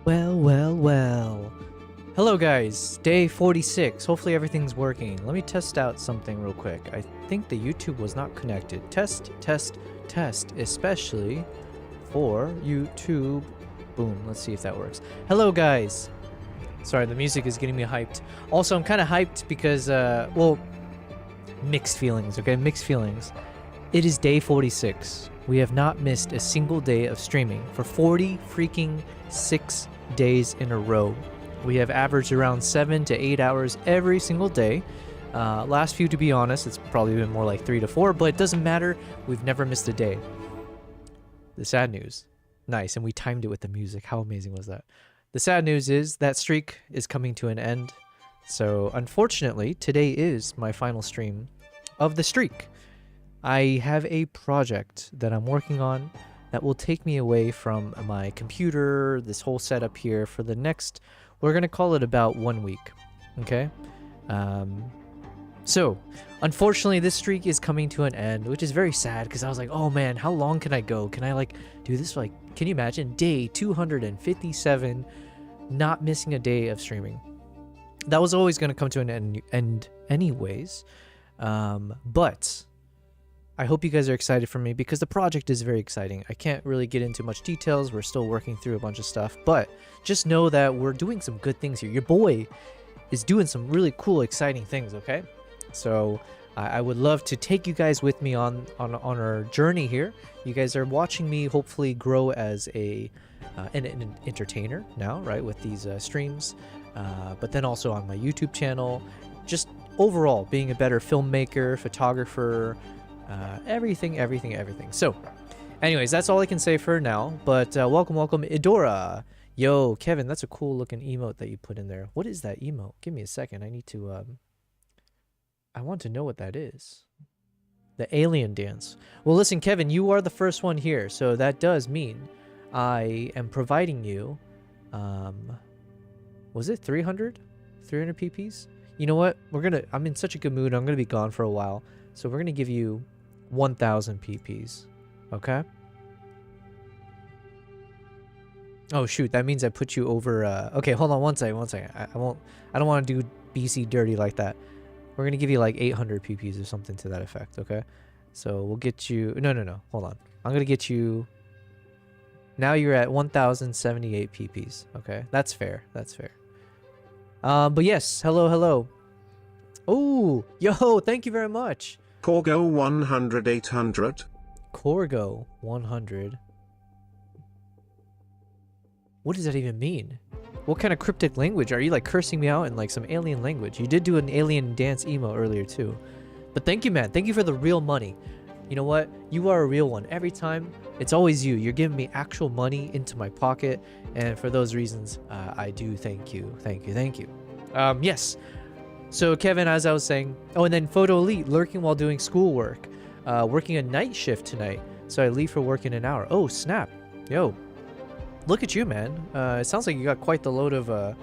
Well, well, well. Hello guys, day 46. Hopefully everything's working. Let me test out something real quick. I think the YouTube was not connected. Test, test, test, especially for YouTube. Boom, let's see if that works. Hello guys. Sorry, the music is getting me hyped. Also, I'm kind of hyped because, well, mixed feelings, okay? Mixed feelings. It is day 46. We have not missed a single day of streaming for 40 freaking 6 days in a row. We have averaged around 7 to 8 hours every single day. Last few, to be honest, it's probably been more like 3 to 4, but it doesn't matter. We've never missed a day. The sad news. Nice, and we timed it with the music. How amazing was that? The sad news is that streak is coming to an end. So, unfortunately, today is my final stream of the streak. I have a project that I'm working on that will take me away from my computer, this whole setup here for the next, we're going to call it about 1 week. Okay? So, unfortunately, this streak is coming to an end, which is very sad because I was like, oh man, how long can I go? Can I like do this for like, can you imagine day 257 not missing a day of streaming? That was always going to come to an end anyways. But I hope you guys are excited for me because the project is very exciting. I can't really get into much details. We're still working through a bunch of stuff, but just know that we're doing some good things here. Your boy is doing some really cool, exciting things, okay? So I would love to take you guys with me on our journey here. You guys are watching me hopefully grow as an entertainer now, right, with these streams, but then also on my YouTube channel, just overall being a better filmmaker, photographer, everything. So anyways, that's all I can say for now, but welcome Idora. Yo, Kevin, that's a cool looking emote that you put in there. What is that emote? Give me a second. I need to I want to know what that is. The alien dance. Well, listen, Kevin, you are the first one here, so that does mean I am providing you was it 300 pp's? You know what, I'm in such a good mood. I'm gonna be gone for a while, so we're gonna give you 1000 pp's. Okay. Oh shoot, that means I put you over okay, hold on one second. I don't want to do BC dirty like that. We're gonna give you like 800 pp's or something to that effect. Okay, so we'll get you no, hold on, I'm gonna get you, now you're at 1078 pp's. Okay, that's fair. But yes, hello. Oh, yo, thank you very much. Corgo 100 800. Corgo 100. What does that even mean? What kind of cryptic language? Are you like cursing me out in like some alien language? You did do an alien dance emo earlier too. But thank you, man. Thank you for the real money. You know what? You are a real one. Every time, it's always you. You're giving me actual money into my pocket. And for those reasons, I do thank you. Thank you. Yes. So Kevin, as I was saying, oh, and then Photo Elite, lurking while doing schoolwork. Working a night shift tonight. So I leave for work in an hour. Oh, snap. Yo. Look at you, man. It sounds like you got quite the load of,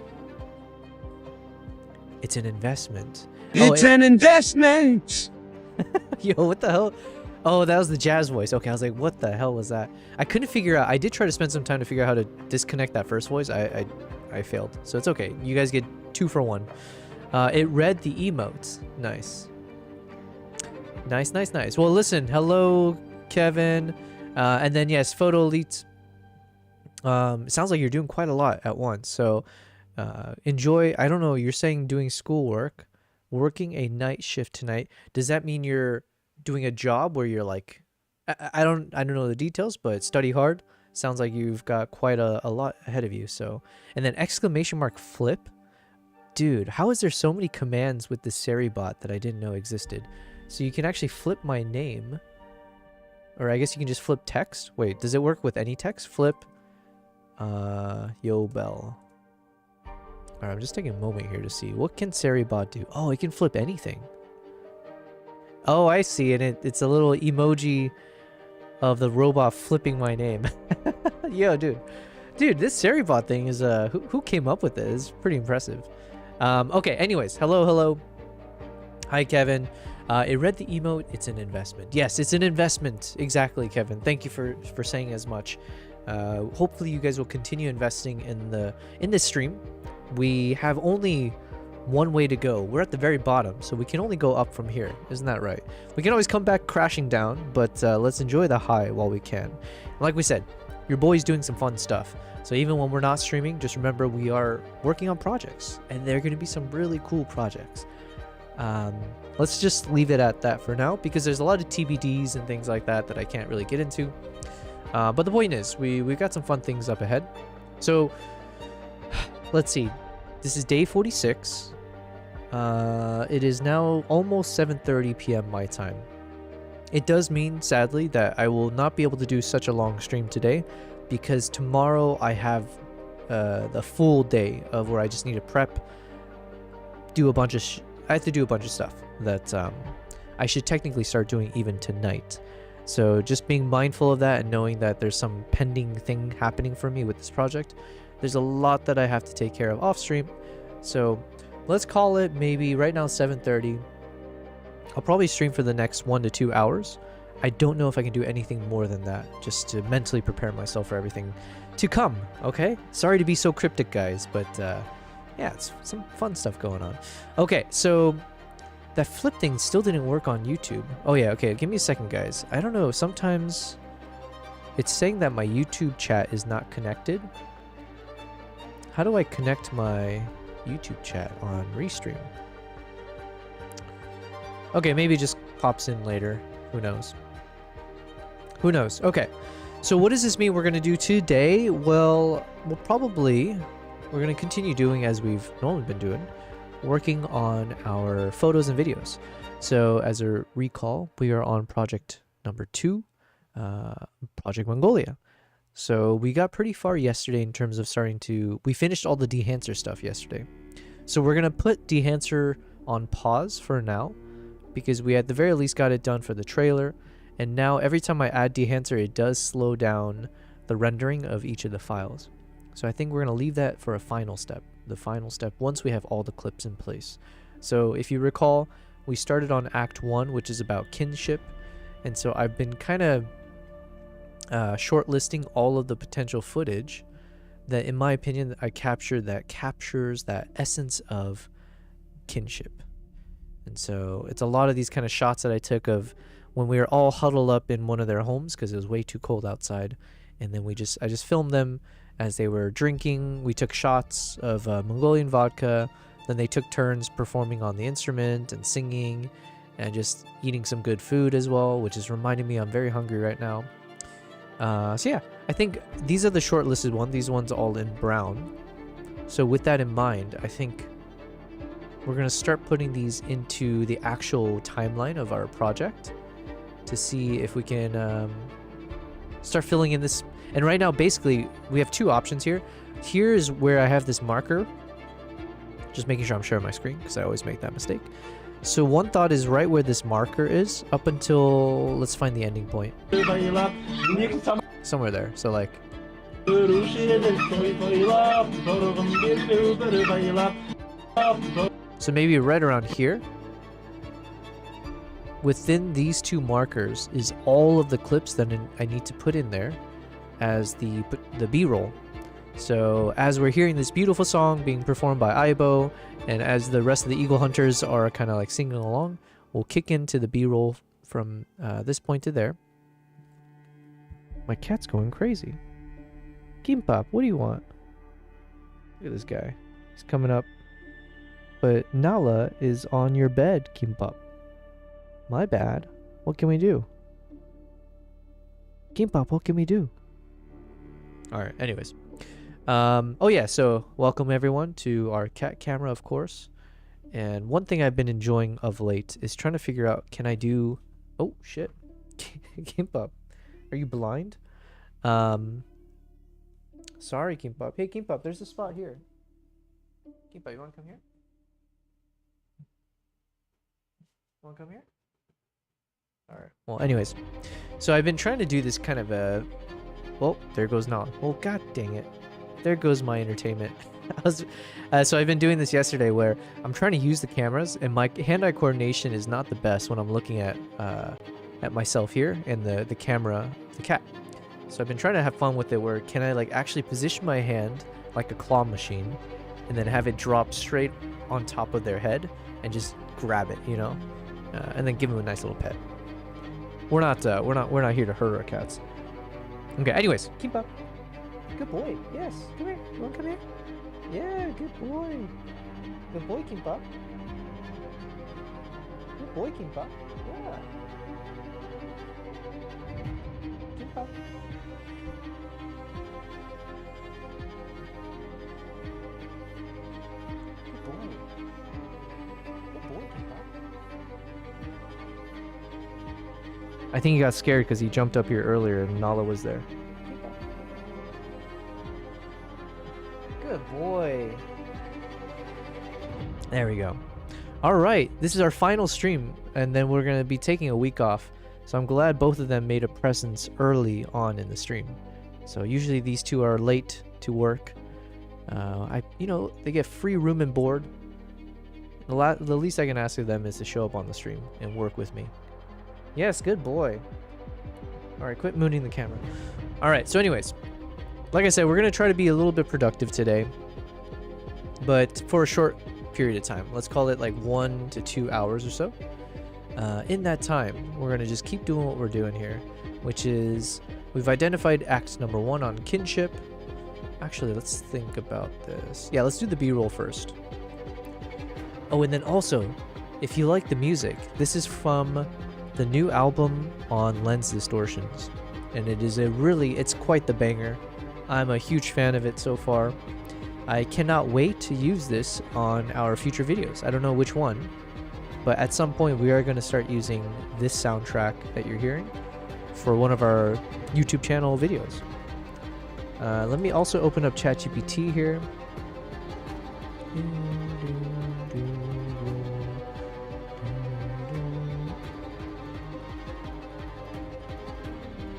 it's an investment. It's an investment! Yo, what the hell? Oh, that was the jazz voice. Okay, I was like, what the hell was that? I couldn't figure out. I did try to spend some time to figure out how to disconnect that first voice. I failed. So it's okay. You guys get 2 for 1. It read the emotes. Nice. Nice. Well, listen. Hello, Kevin. And then, yes, Photo Elite. It sounds like you're doing quite a lot at once. So enjoy. I don't know. You're saying doing schoolwork, working a night shift tonight. Does that mean you're doing a job where you're like, I don't know the details, but study hard. Sounds like you've got quite a lot ahead of you. So, and then exclamation mark flip. Dude, how is there so many commands with this Siri bot that I didn't know existed? So you can actually flip my name, or I guess you can just flip text. Wait, does it work with any text? Flip. Yo Bell. Alright, I'm just taking a moment here to see. What can Seribot do? Oh, it can flip anything. Oh, I see. And it's a little emoji of the robot flipping my name. Yo, dude. Dude, this Seribot thing is, who came up with this? It's pretty impressive. Okay, anyways. Hello. Hi, Kevin. It read the emote. It's an investment. Yes, it's an investment. Exactly, Kevin. Thank you for saying as much. Hopefully you guys will continue investing in this stream. We have only one way to go. We're at the very bottom, so we can only go up from here. Isn't that right? We can always come back crashing down, but let's enjoy the high while we can. Like we said, your boy's doing some fun stuff. So even when we're not streaming, just remember we are working on projects, and they're going to be some really cool projects. Let's just leave it at that for now, because there's a lot of TBDs and things like that that I can't really get into. But the point is, we've got some fun things up ahead. So let's see. This is day 46. It is now almost 7:30 p.m. my time. It does mean, sadly, that I will not be able to do such a long stream today, because tomorrow I have the full day of where I just need to prep, do a bunch of I have to do a bunch of stuff that I should technically start doing even tonight. So just being mindful of that and knowing that there's some pending thing happening for me with this project. There's a lot that I have to take care of off stream. So let's call it maybe right now 7:30. I'll probably stream for the next 1 to 2 hours. I don't know if I can do anything more than that, just to mentally prepare myself for everything to come, okay? Sorry to be so cryptic, guys, but yeah, it's some fun stuff going on. Okay, so that flip thing still didn't work on YouTube. Oh yeah, okay, give me a second, guys. I don't know, sometimes it's saying that my YouTube chat is not connected. How do I connect my YouTube chat on Restream? Okay, maybe it just pops in later. Who knows? Who knows? Okay, so what does this mean we're going to do today? Well, we're going to continue doing as we've normally been doing, working on our photos and videos. So as a recall, we are on project number 2, Project Mongolia. So we got pretty far yesterday in terms of we finished all the dehancer stuff yesterday. So we're going to put dehancer on pause for now, because we at the very least got it done for the trailer. And now every time I add dehancer, it does slow down the rendering of each of the files. So I think we're going to leave that for a final step. The final step once we have all the clips in place. So if you recall, we started on Act 1, which is about kinship. And so I've been kind of shortlisting all of the potential footage that, in my opinion, I captured that captures that essence of kinship. And so it's a lot of these kind of shots that I took of when we were all huddled up in one of their homes because it was way too cold outside. And then I just filmed them as they were drinking. We took shots of Mongolian vodka. Then they took turns performing on the instrument and singing and just eating some good food as well, which is reminding me I'm very hungry right now. So yeah, I think these are the shortlisted ones. These ones all in brown. So with that in mind, I think we're going to start putting these into the actual timeline of our project to see if we can start filling in this. And right now, basically, we have two options here. Here's where I have this marker. Just making sure I'm sharing my screen because I always make that mistake. So one thought is right where this marker is up until, let's find the ending point. Somewhere there. So like. So maybe right around here. Within these two markers is all of the clips that I need to put in there as the B-roll. So as we're hearing this beautiful song being performed by Aibo, and as the rest of the Eagle Hunters are kind of like singing along, we'll kick into the B-roll from this point to there. My cat's going crazy. Kimpap, what do you want? Look at this guy. He's coming up. But Nala is on your bed, Kimpap. My bad. What can we do? Kimpap, what can we do? Alright, anyways. Oh yeah, so welcome everyone to our cat camera, of course. And one thing I've been enjoying of late is trying to figure out, can I do... Oh, shit. Kimpap, are you blind? Sorry, Kimpap. Hey, Kimpap, there's a spot here. Kimpap, you want to come here? You want to come here? Alright, well, anyways. So I've been trying to do this kind of a... Well, there goes Nala. Well, god dang it. There goes my entertainment. So I've been doing this yesterday where I'm trying to use the cameras and my hand-eye coordination is not the best when I'm looking at myself here and the camera, the cat. So I've been trying to have fun with it where can I like actually position my hand like a claw machine and then have it drop straight on top of their head and just grab it, you know? And then give them a nice little pet. We're not here to hurt our cats. Okay, anyways, keep up. Good boy. Yes, come here. You want to come here? Yeah, good boy. Good boy, keep up. Good boy, keep up. Yeah. Keep up. Good boy. Good boy, keep up. I think he got scared because he jumped up here earlier and Nala was there. Good boy. There we go. All right, this is our final stream, and then we're going to be taking a week off. So I'm glad both of them made a presence early on in the stream. So usually these two are late to work. They get free room and board. The least I can ask of them is to show up on the stream and work with me. Yes, good boy. All right, quit mooning the camera. All right, so anyways, like I said, we're going to try to be a little bit productive today, but for a short period of time. Let's call it like 1 to 2 hours or so. In that time, we're going to just keep doing what we're doing here, which is we've identified act number 1 on kinship. Actually, let's think about this. Yeah, let's do the B-roll first. Oh, and then also, if you like the music, this is from the new album on lens distortions, and it's quite the banger. I'm a huge fan of it so far. I cannot wait to use this on our future videos. I don't know which one, but at some point we are going to start using this soundtrack that you're hearing for one of our YouTube channel videos. Let me also open up ChatGPT here.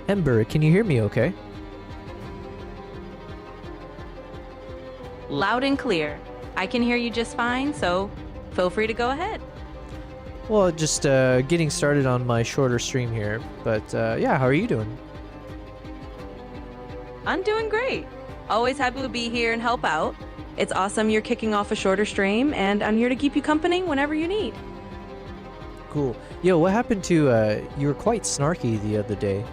Ember, can you hear me okay? Loud and clear. I can hear you just fine, so feel free to go ahead. Well, just getting started on my shorter stream here, but yeah, how are you doing? I'm doing great. Always happy to be here and help out. It's awesome you're kicking off a shorter stream, and I'm here to keep you company whenever you need. Cool. Yo, what happened to, you were quite snarky the other day.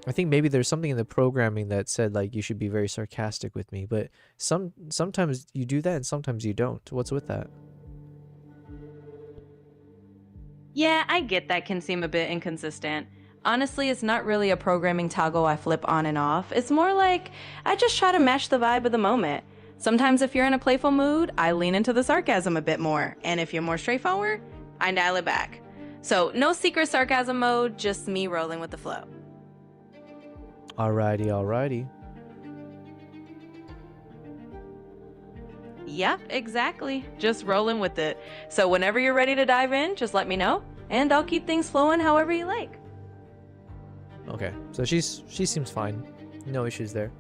I think maybe there's something in the programming that said like you should be very sarcastic with me, but sometimes you do that and sometimes you don't. What's with that? Yeah, I get that can seem a bit inconsistent. Honestly, it's not really a programming toggle I flip on and off. It's more like I just try to match the vibe of the moment. Sometimes if you're in a playful mood, I lean into the sarcasm a bit more, and if you're more straightforward, I dial it back. So no secret sarcasm mode, just me rolling with the flow. Alrighty, alrighty. Yep, exactly. Just rolling with it. So whenever you're ready to dive in, just let me know, and I'll keep things flowing however you like. Okay, so she seems fine. No issues there.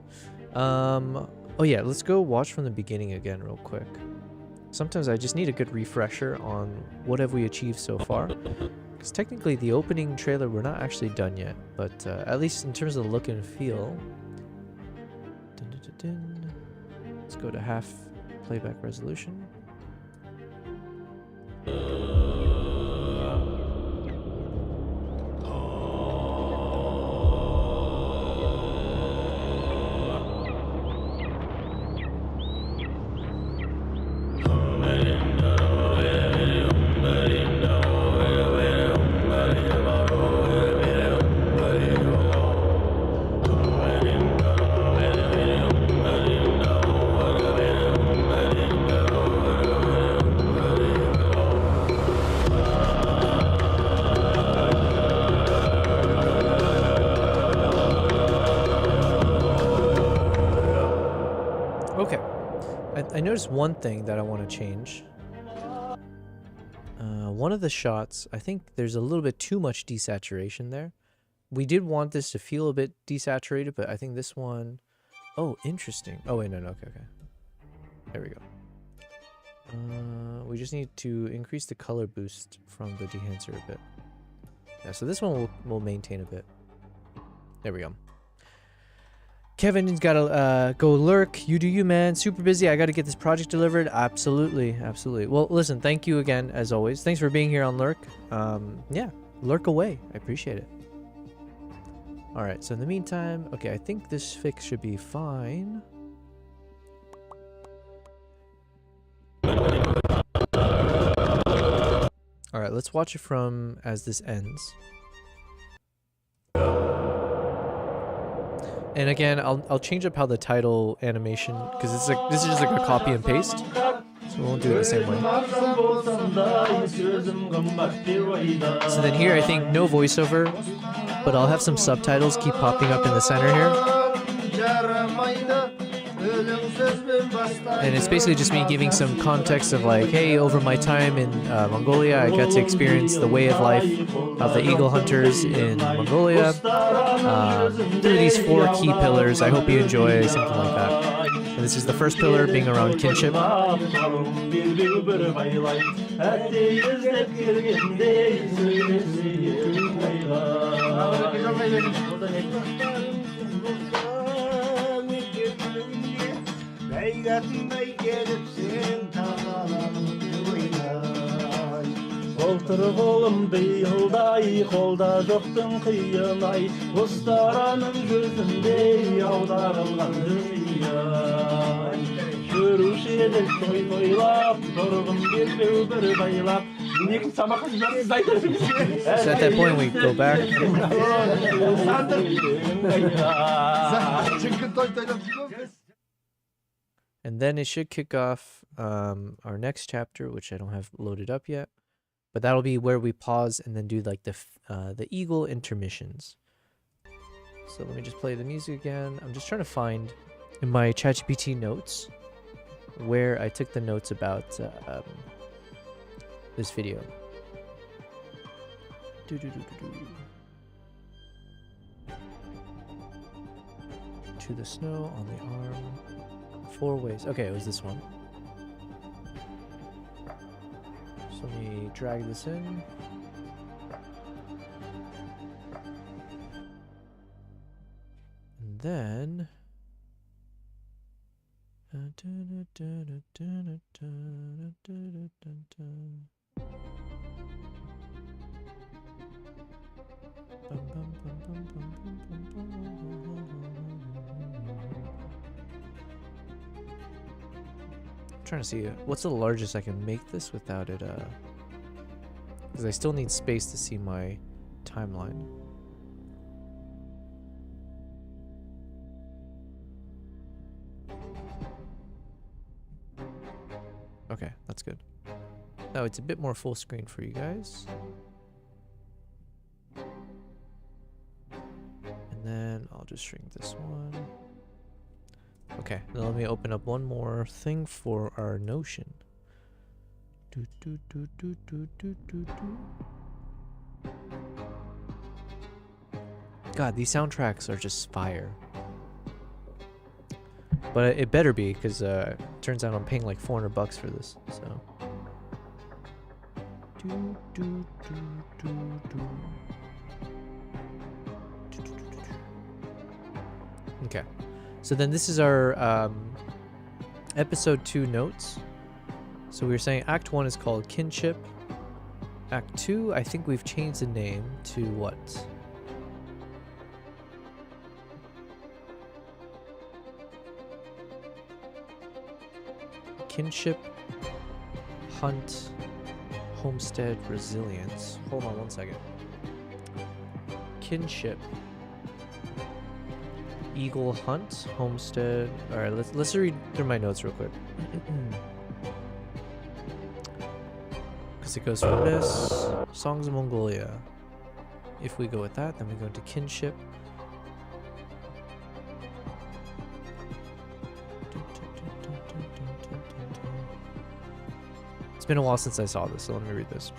Oh yeah, let's go watch from the beginning again real quick. Sometimes I just need a good refresher on what have we achieved so far. Because technically the opening trailer we're not actually done yet, but at least in terms of the look and feel. Dun, dun, dun, dun. Let's go to half playback resolution. I noticed one thing that I want to change. One of the shots, I think there's a little bit too much desaturation there. We did want this to feel a bit desaturated, but I think this one... Oh, interesting. Oh, wait, no, okay. There we go. We just need to increase the color boost from the dehancer a bit. Yeah, so this one will maintain a bit. There we go. Kevin's got to go lurk. You do you, man. Super busy. I got to get this project delivered. Absolutely. Absolutely. Well, listen, thank you again, as always. Thanks for being here on Lurk. Yeah, lurk away. I appreciate it. All right, so in the meantime, okay, I think this fix should be fine. All right, let's watch it from as this ends. And again, I'll change up how the title animation, because it's like this is just like a copy and paste, so we won't do it the same way. So then here, I think no voiceover, but I'll have some subtitles keep popping up in the center here. And it's basically just me giving some context of like, hey, over my time in Mongolia, I got to experience the way of life of the eagle hunters in Mongolia through these 4 key pillars. I hope you enjoy something like that. And this is the first pillar, being around kinship. So at that point we go back. And then it should kick off our next chapter, which I don't have loaded up yet. But that'll be where we pause and then do like the eagle intermissions. So let me just play the music again. I'm just trying to find in my ChatGPT notes where I took the notes about this video. To the snow on the arm. 4 ways. Okay, it was this one. So let me drag this in. And then I'm trying to see what's the largest I can make this without it because I still need space to see my timeline. Okay, that's good. Now it's a bit more full screen for you guys. And then I'll just shrink this one. Okay, now let me open up one more thing for our Notion. God, these soundtracks are just fire. But it better be, because turns out I'm paying like $400 for this, so. Okay, so then this is our episode 2 notes. So we were saying Act 1 is called Kinship. Act 2, I think we've changed the name to what? Kinship, Hunt, Homestead, Resilience. Hold on one second. Kinship, Eagle Hunt, Homestead. All right, let's read through my notes real quick. Because it goes from this, Songs of Mongolia. If we go with that, then we go into Kinship. It's been a while since I saw this, so let me read this.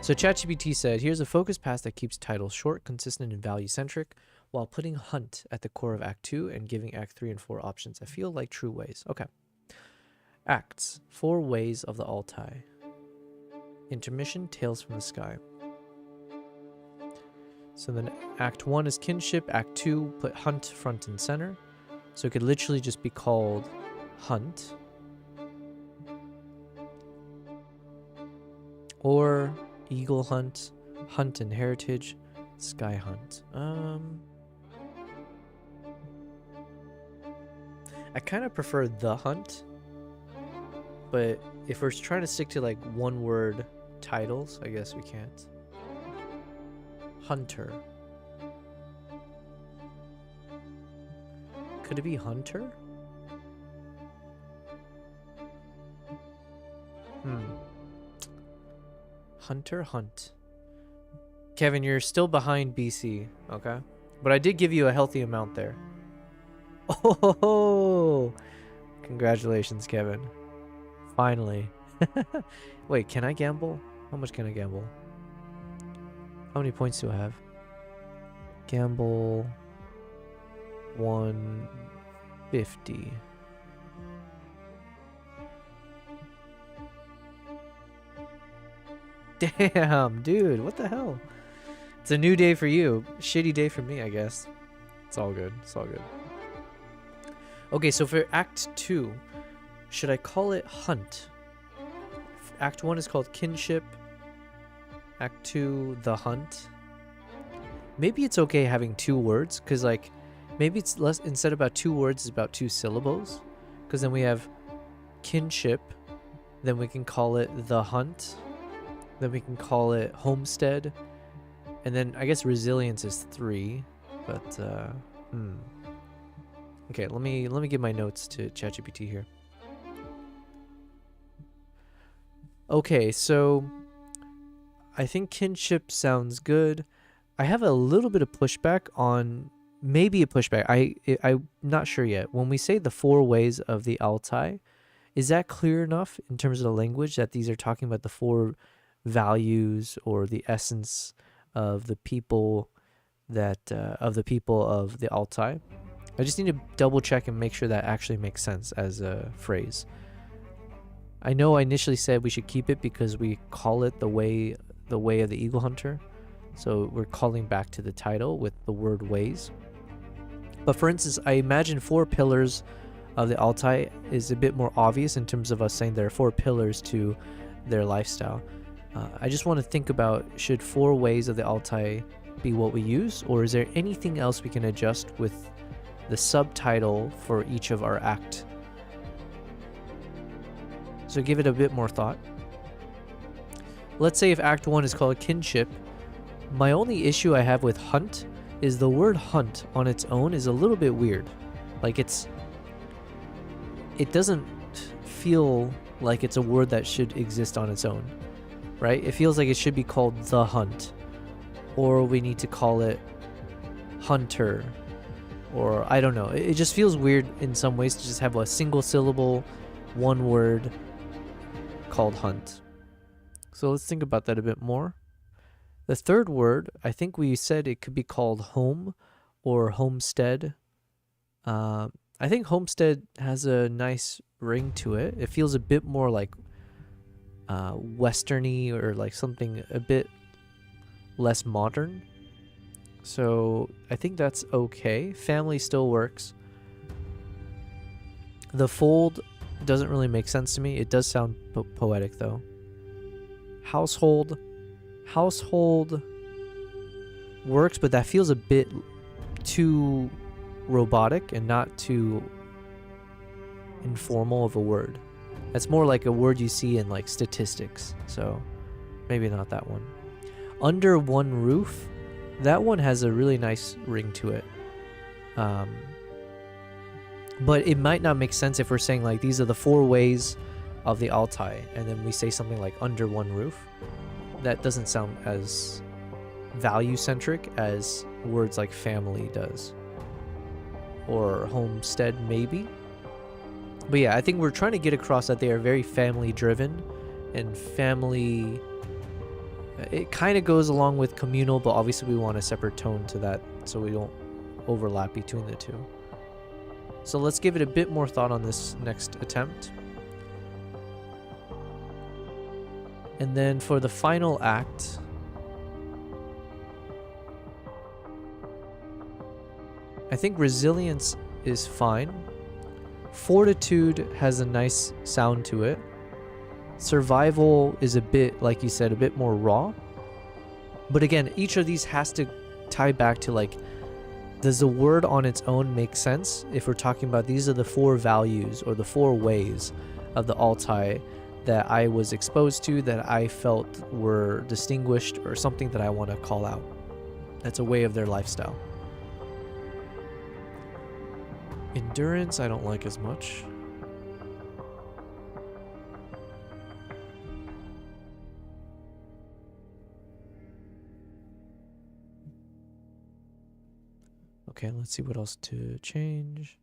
So ChatGPT said, here's a focus path that keeps titles short, consistent, and value-centric, while putting Hunt at the core of Act 2 and giving Act 3 and 4 options. I feel like true ways. Okay. Acts. 4 ways of the Altai. Intermission, Tales from the Sky. So then Act 1 is kinship. Act 2, put hunt front and center. So it could literally just be called hunt. Or eagle hunt, hunt and heritage, sky hunt. I kind of prefer the hunt, but if we're trying to stick to like one word titles, I guess we can't. Hunter. Could it be hunter? Hunter hunt. Kevin, you're still behind BC, okay? But I did give you a healthy amount there. Oh, congratulations, Kevin. Finally. Wait, can I gamble? How much can I gamble? How many points do I have? Gamble 150. Damn, dude, what the hell? It's a new day for you. Shitty day for me, I guess. It's all good. It's all good. Okay, so for Act 2, should I call it Hunt? Act 1 is called Kinship. Act 2, The Hunt. Maybe it's okay having 2 words, because, like, maybe it's less, instead of about 2 words, it's about 2 syllables. Because then we have Kinship, then we can call it The Hunt, then we can call it Homestead, and then I guess Resilience is 3, but, Okay, let me give my notes to ChatGPT here. Okay, so I think kinship sounds good. I have a little bit of pushback on, maybe a pushback. I'm not sure yet. When we say the 4 ways of the Altai, is that clear enough in terms of the language that these are talking about the 4 values or the essence of the people that of the Altai? I just need to double check and make sure that actually makes sense as a phrase. I know I initially said we should keep it because we call it the way of the eagle hunter. So we're calling back to the title with the word ways. But for instance, I imagine 4 pillars of the Altai is a bit more obvious in terms of us saying there are 4 pillars to their lifestyle. I just want to think about, should 4 ways of the Altai be what we use, or is there anything else we can adjust with the subtitle for each of our act? So give it a bit more thought. Let's say if Act 1 is called Kinship, my only issue I have with hunt is the word hunt on its own is a little bit weird. Like it doesn't feel like it's a word that should exist on its own, right? It feels like it should be called the hunt, or we need to call it hunter, or I don't know. It just feels weird in some ways to just have a single syllable, one word called hunt. So let's think about that a bit more. The third word, I think we said it could be called home or homestead. I think homestead has a nice ring to it. It feels a bit more like westerny, or like something a bit less modern. So I think that's okay. Family still works. The fold doesn't really make sense to me. It does sound poetic though. Household works, but that feels a bit too robotic and not too informal of a word. That's more like a word you see in like statistics, so maybe not that one. Under one roof, that one has a really nice ring to it, but it might not make sense if we're saying like these are the 4 ways of the Altai, and then we say something like under one roof. That doesn't sound as value-centric as words like family does, or homestead maybe. But yeah, I think we're trying to get across that they are very family-driven, and family, it kind of goes along with communal, but obviously we want a separate tone to that so we don't overlap between the two. So let's give it a bit more thought on this next attempt. And then for the final act, I think resilience is fine. Fortitude has a nice sound to it. Survival is a bit, like you said, a bit more raw. But again, each of these has to tie back to like, does the word on its own make sense? If we're talking about these are the 4 values or the 4 ways of the Altai that I was exposed to, that I felt were distinguished, or something that I want to call out. That's a way of their lifestyle. Endurance, I don't like as much. Okay, let's see what else to change.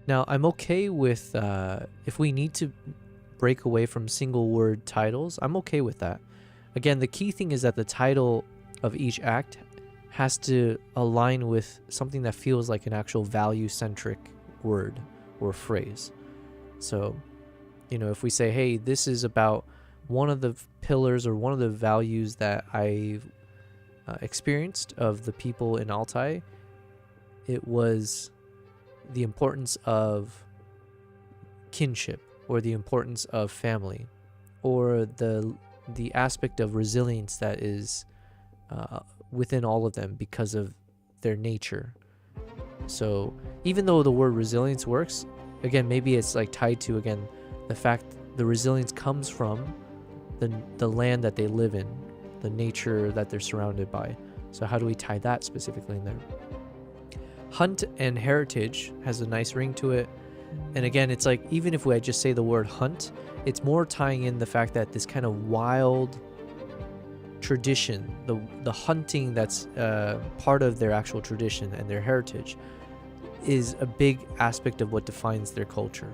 Now, I'm okay with, if we need to break away from single word titles, I'm okay with that. Again, the key thing is that the title of each act has to align with something that feels like an actual value-centric word or phrase. So, you know, if we say, hey, this is about one of the pillars or one of the values that I've experienced of the people in Altai, it was the importance of kinship, or the importance of family, or the aspect of resilience that is within all of them because of their nature. So even though the word resilience works, again, maybe it's like tied to, again, the fact the resilience comes from the land that they live in, the nature that they're surrounded by. So how do we tie that specifically in there? Hunt and heritage has a nice ring to it. And again, it's like, even if I just say the word hunt, it's more tying in the fact that this kind of wild tradition, the hunting that's part of their actual tradition and their heritage, is a big aspect of what defines their culture.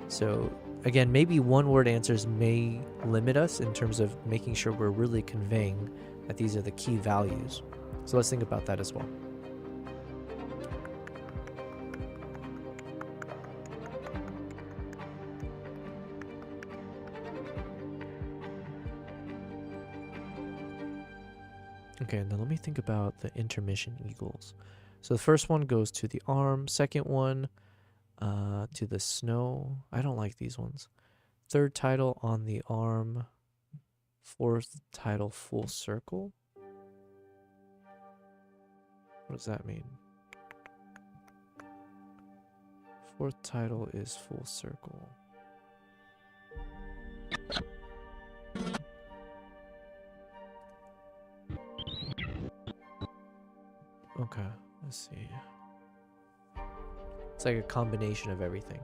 So again, maybe one word answers may limit us in terms of making sure we're really conveying that these are the key values. So let's think about that as well. Okay, and then let me think about the intermission eagles. So the first one goes to the arm, second one to the snow. I don't like these ones. Third title on the arm, fourth title full circle. What does that mean? Fourth title is full circle. Okay, let's see. It's like a combination of everything.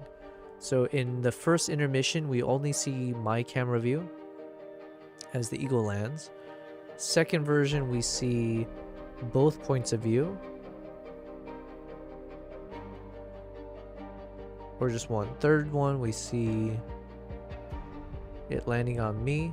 So in the first intermission, we only see my camera view as the eagle lands. Second version, we see both points of view. Or just one. Third one, we see it landing on me.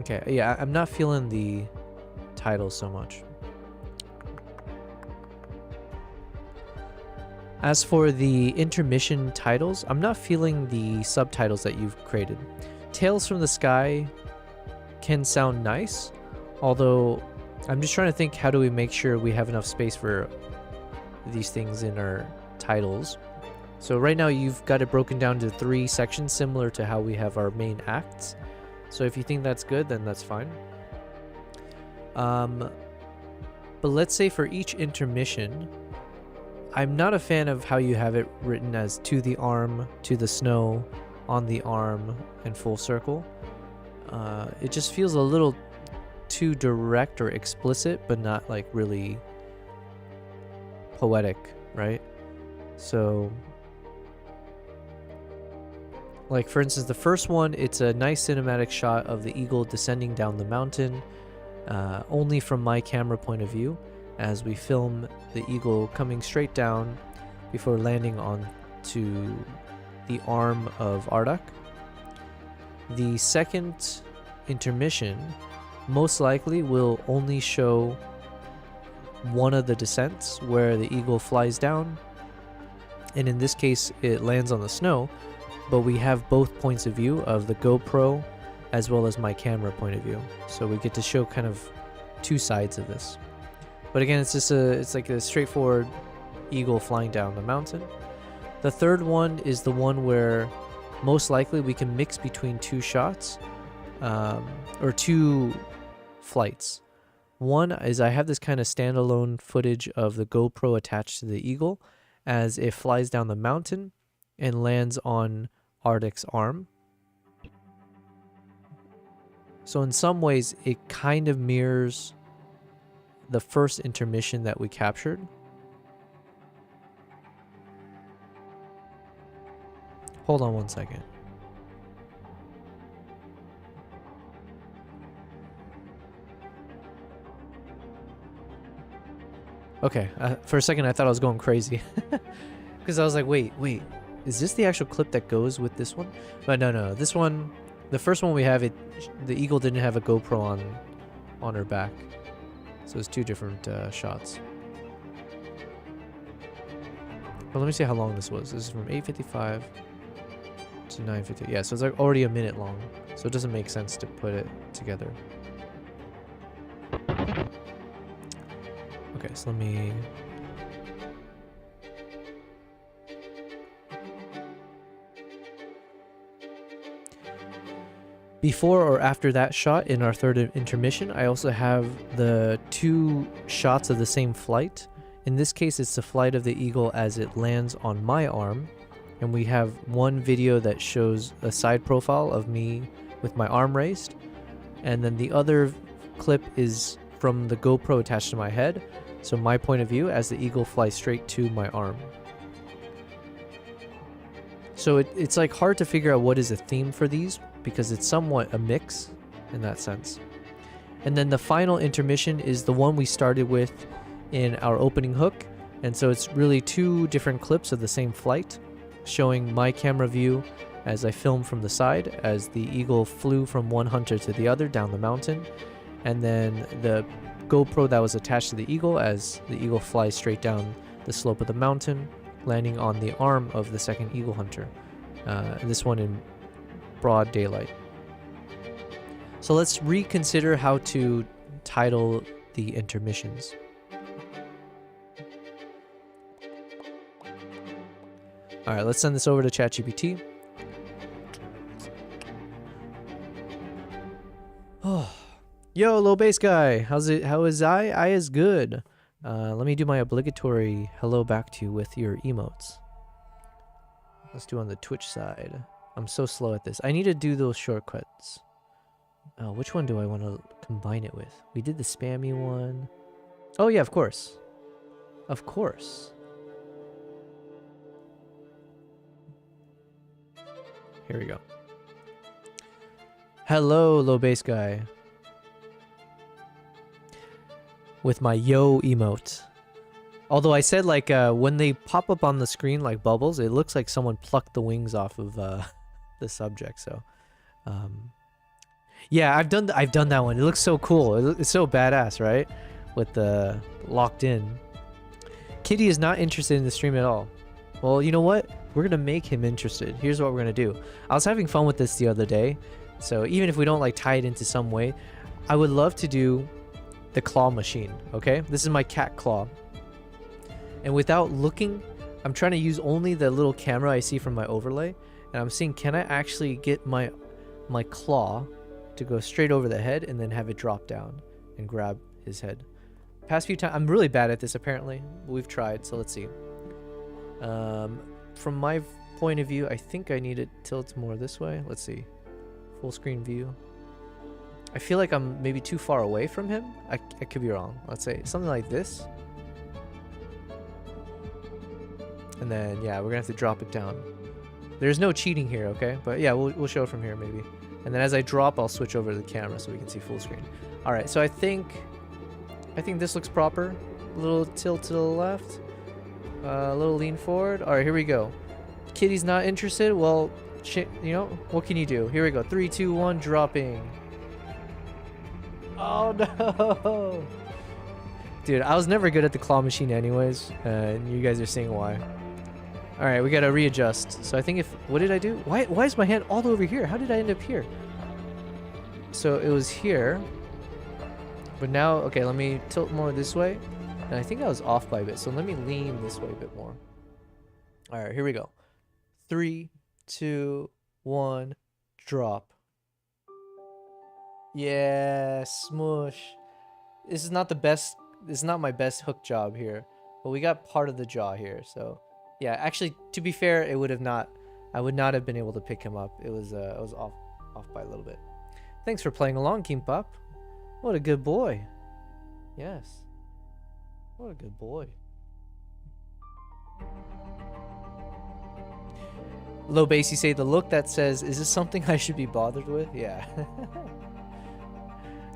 Okay, yeah, I'm not feeling the title so much. As for the intermission titles, I'm not feeling the subtitles that you've created. Tales from the Sky can sound nice, although I'm just trying to think, how do we make sure we have enough space for these things in our titles? So right now you've got it broken down to 3 sections, similar to how we have our main acts. So if you think that's good, then that's fine. But let's say for each intermission, I'm not a fan of how you have it written as to the arm, to the snow, on the arm, and full circle. It just feels a little too direct or explicit, but not like really poetic, right? So, like for instance, the first one, it's a nice cinematic shot of the eagle descending down the mountain, only from my camera point of view, as we film the eagle coming straight down before landing on to the arm of Ardak. The second intermission most likely will only show one of the descents where the eagle flies down, and in this case it lands on the snow, but we have both points of view of the GoPro as well as my camera point of view, so we get to show kind of two sides of this. But again, it's like a straightforward eagle flying down the mountain. The third one is the one where most likely we can mix between two shots, or two flights. One is I have this kind of standalone footage of the GoPro attached to the eagle as it flies down the mountain and lands on Ardak's arm. So in some ways, it kind of mirrors the first intermission that we captured. Hold on one second. Okay, for a second I thought I was going crazy. Because I was like, wait, is this the actual clip that goes with this one? But no, this one, the first one we have, the eagle didn't have a GoPro on her back. So it's two different shots. But let me see how long this was. This is from 8:55 to 9:50. Yeah, so it's like already a minute long. So it doesn't make sense to put it together. Okay, so let me... Before or after that shot in our third intermission, I also have the two shots of the same flight. In this case, it's the flight of the eagle as it lands on my arm. And we have one video that shows a side profile of me with my arm raised. And then the other clip is from the GoPro attached to my head. So my point of view as the eagle flies straight to my arm. So it's like hard to figure out what is a theme for these, because it's somewhat a mix in that sense. And then the final intermission is the one we started with in our opening hook. And so it's really two different clips of the same flight, showing my camera view as I film from the side as the eagle flew from one hunter to the other down the mountain, and then the GoPro that was attached to the eagle as the eagle flies straight down the slope of the mountain, landing on the arm of the second eagle hunter. This one in broad daylight. So let's reconsider how to title the intermissions. All right, let's send this over to ChatGPT. Oh, yo, low bass guy, how's it? How is I? I is good. Let me do my obligatory hello back to you with your emotes. Let's do on the Twitch side. I'm so slow at this. I need to do those shortcuts. Oh, which one do I want to combine it with? We did the spammy one. Oh yeah, of course. Of course. Here we go. Hello, low bass guy. With my yo emote. Although I said like when they pop up on the screen like bubbles, it looks like someone plucked the wings off of the subject. So yeah, I've done that one. It looks so cool. It's so badass, right? With the locked in. Kitty is not interested in the stream at all. Well, you know what? We're gonna make him interested. Here's what we're gonna do. I was having fun with this the other day, so even if we don't like tie it into some way, I would love to do the claw machine. Okay, this is my cat claw, and without looking, I'm trying to use only the little camera I see from my overlay, and I'm seeing, can I actually get my claw to go straight over the head and then have it drop down and grab his head. Past few times, I'm really bad at this apparently. We've tried, so let's see. From my point of view, I think I need it tilt more this way. Let's see. Full screen view. I feel like I'm maybe too far away from him. I could be wrong. Let's say something like this. And then, yeah, we're gonna have to drop it down. There's no cheating here, okay? But yeah, we'll show it from here maybe. And then as I drop, I'll switch over to the camera so we can see full screen. All right, so I think this looks proper. A little tilt to the left. A little lean forward. All right, here we go. Kitty's not interested. Well, you know, what can you do? Here we go. 3, 2, 1, dropping. Oh no. Dude, I was never good at the claw machine anyways, and you guys are seeing why. All right, we gotta readjust. So I think what did I do? Why is my hand all over here? How did I end up here? So it was here, but now, okay, let me tilt more this way. And I think I was off by a bit, so let me lean this way a bit more. All right, here we go. 3, 2, 1, drop. Yeah, smush. This is not the best, this is not my best hook job here, but we got part of the jaw here, so. Yeah, actually, to be fair, it would have not, I would not have been able to pick him up. It was off by a little bit. Thanks for playing along, Kimpop. What a good boy. Yes. What a good boy. Low bass, you say the look that says, is this something I should be bothered with? Yeah.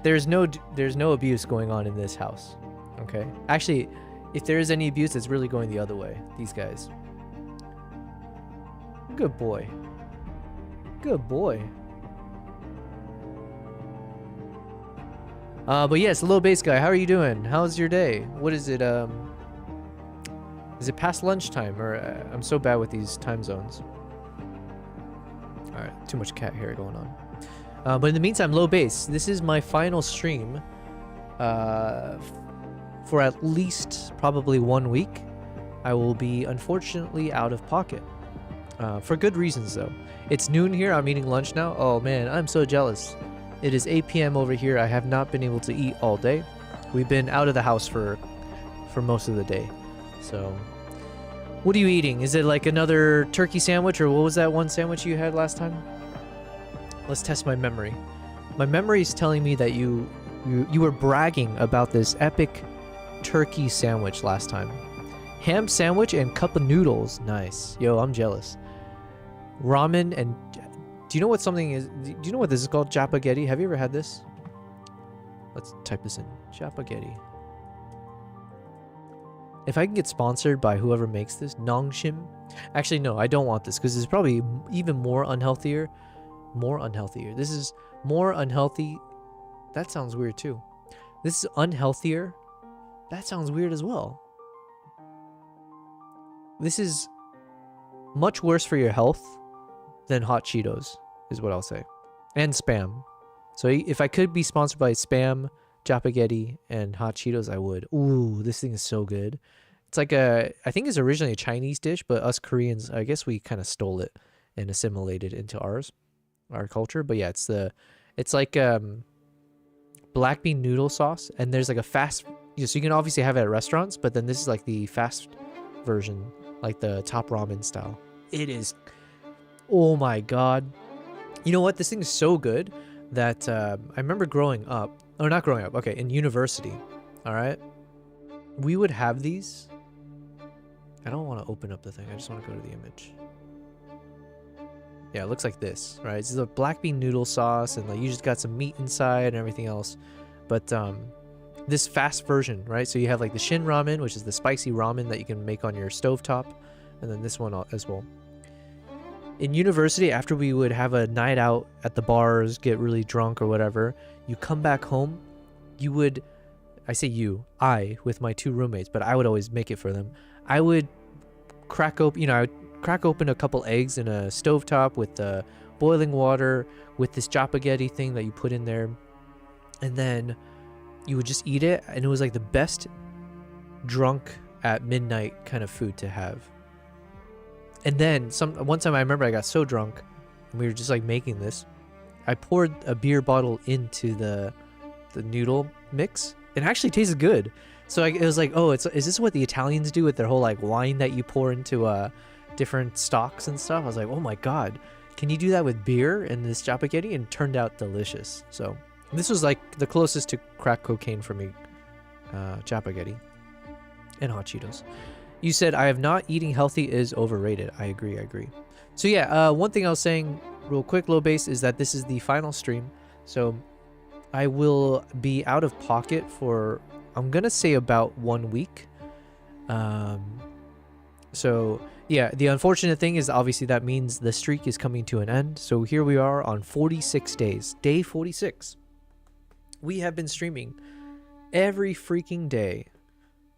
There's no abuse going on in this house. Okay? Actually, if there is any abuse, it's really going the other way. These guys. Good boy. Good boy. But yes, low bass guy, how are you doing? How's your day? What is it? Is it past lunchtime? Or I'm so bad with these time zones. All right, too much cat hair going on. But in the meantime, low bass. This is my final stream. For at least probably 1 week, I will be unfortunately out of pocket. For good reasons though. It's noon here, I'm eating lunch now. Oh man, I'm so jealous. It is 8 p.m. over here. I have not been able to eat all day. We've been out of the house for most of the day. So, what are you eating? Is it like another turkey sandwich, or what was that one sandwich you had last time? Let's test my memory. My memory is telling me that you were bragging about this epic turkey sandwich last time. Ham sandwich and cup of noodles. Nice. Yo, I'm jealous. Ramen and... Do you know what something is? Do you know what this is called? Japaghetti. Have you ever had this? Let's type this in. Japaghetti. If I can get sponsored by whoever makes this, Nongshim. Actually, no, I don't want this because it's probably even more unhealthier. More unhealthier. This is more unhealthy. That sounds weird too. This is unhealthier. That sounds weird as well. This is much worse for your health than hot Cheetos, is what I'll say. And Spam. So if I could be sponsored by Spam, Japaghetti, and hot Cheetos, I would. Ooh, this thing is so good. It's like I think it's originally a Chinese dish, but us Koreans, I guess we kind of stole it and assimilated into our culture. But yeah, it's like black bean noodle sauce, and there's like a fast, so you can obviously have it at restaurants, but then this is like the fast version, like the top ramen style. It is, oh my god. You know what? This thing is so good that I remember growing up, or not growing up, okay, in university, all right? We would have these. I don't want to open up the thing. I just want to go to the image. Yeah, it looks like this, right? It's a black bean noodle sauce, and like you just got some meat inside and everything else. But this fast version, right? So you have like the Shin ramen, which is the spicy ramen that you can make on your stovetop, and then this one as well. In university, after we would have a night out at the bars, get really drunk or whatever, you come back home, you would, I with my 2 roommates, but I would always make it for them. I would crack open, I would crack open a couple eggs in a stovetop with the boiling water, with this japaghetti thing that you put in there, and then you would just eat it, and it was like the best drunk at midnight kind of food to have. And then one time I remember I got so drunk, and we were just like making this. I poured a beer bottle into the noodle mix. It actually tasted good. So it was like, oh, is this what the Italians do with their whole like wine that you pour into different stocks and stuff? I was like, oh my god, can you do that with beer and this japaghetti? And it turned out delicious. So this was like the closest to crack cocaine for me, japaghetti and hot Cheetos. You said, I have not eating healthy is overrated. I agree. So yeah, one thing I was saying real quick, low base, is that this is the final stream. So I will be out of pocket for, I'm going to say about 1 week. So yeah, the unfortunate thing is obviously that means the streak is coming to an end. So here we are on 46 days, day 46. We have been streaming every freaking day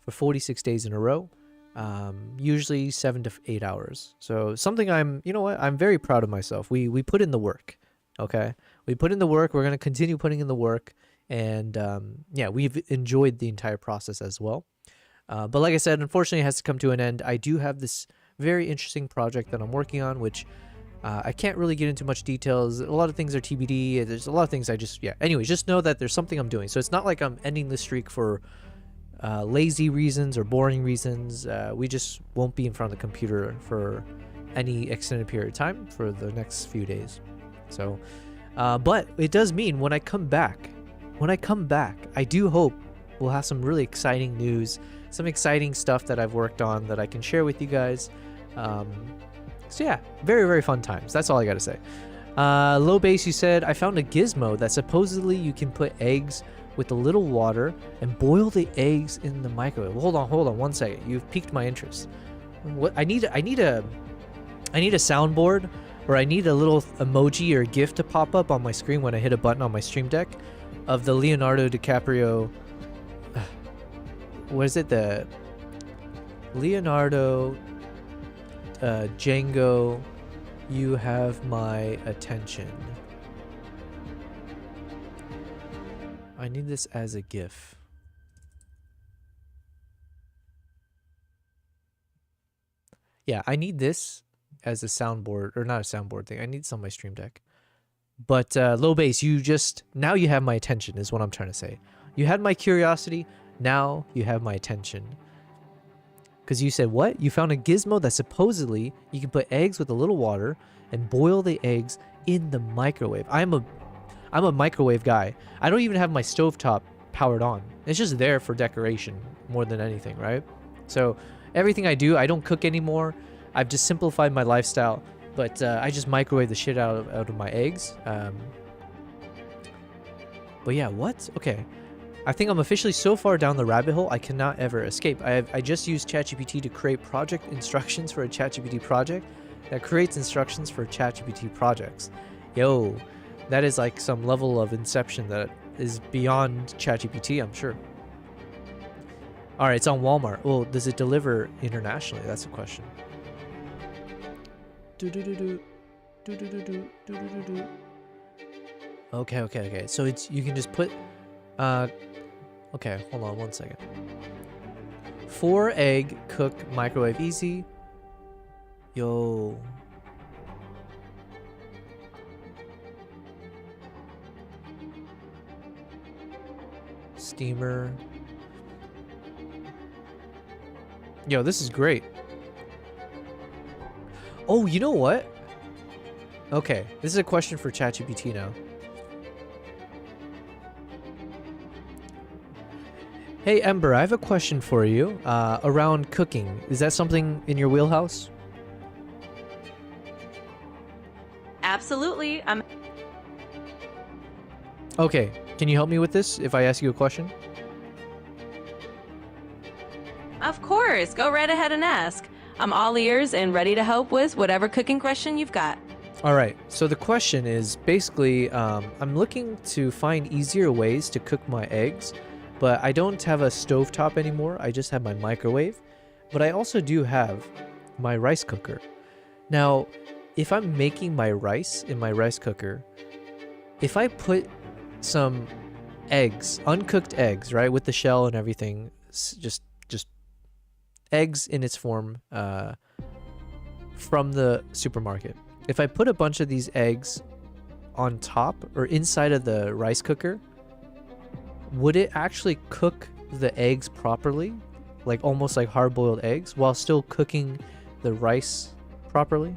for 46 days in a row, usually 7 to 8 hours. So something I'm very proud of myself. We put in the work, okay? We put in the work. We're going to continue putting in the work. And yeah, we've enjoyed the entire process as well. But like I said, unfortunately, it has to come to an end. I do have this very interesting project that I'm working on, which I can't really get into much details. A lot of things are TBD. There's a lot of things anyways, just know that there's something I'm doing. So it's not like I'm ending the streak for lazy reasons or boring reasons. We just won't be in front of the computer for any extended period of time for the next few days. So, but it does mean when I come back, I do hope we'll have some really exciting news, some exciting stuff that I've worked on that I can share with you guys. So yeah, very, very fun times. That's all I got to say. Low base, you said, I found a gizmo that supposedly you can put eggs with a little water and boil the eggs in the microwave. Hold on 1 second. You've piqued my interest. What I need a soundboard, or I need a little emoji or GIF to pop up on my screen when I hit a button on my Stream Deck of the Leonardo DiCaprio. What is it? The Leonardo Django, you have my attention. I need this as a GIF. Yeah, I need this as a soundboard, or not a soundboard thing. I need this on my Stream Deck. But low base, now you have my attention is what I'm trying to say. You had my curiosity, now you have my attention. Because you said, what? You found a gizmo that supposedly you can put eggs with a little water and boil the eggs in the microwave. I'm a microwave guy. I don't even have my stovetop powered on. It's just there for decoration more than anything, right? So everything I do, I don't cook anymore. I've just simplified my lifestyle, but I just microwave the shit out of my eggs. But yeah, what? Okay. I think I'm officially so far down the rabbit hole, I cannot ever escape. I just used ChatGPT to create project instructions for a ChatGPT project that creates instructions for ChatGPT projects. Yo, that is like some level of inception that is beyond ChatGPT, I'm sure. All right, it's on Walmart. Well, does it deliver internationally? That's the question. Okay. So you can just put okay, hold on 1 second. 4 egg cook microwave easy. Yo. Steamer. Yo, this is great. Oh, you know what? Okay, this is a question for ChatGPT now. Hey Ember, I have a question for you around cooking. Is that something in your wheelhouse? Absolutely. Okay, can you help me with this if I ask you a question? Of course. Go right ahead and ask. I'm all ears and ready to help with whatever cooking question you've got. All right, so the question is basically I'm looking to find easier ways to cook my eggs, but I don't have a stovetop anymore. I just have my microwave, but I also do have my rice cooker. Now, if I'm making my rice in my rice cooker, if I put some eggs, uncooked eggs, right, with the shell and everything, just eggs in its form from the supermarket. If I put a bunch of these eggs on top or inside of the rice cooker, would it actually cook the eggs properly? Like almost like hard-boiled eggs while still cooking the rice properly?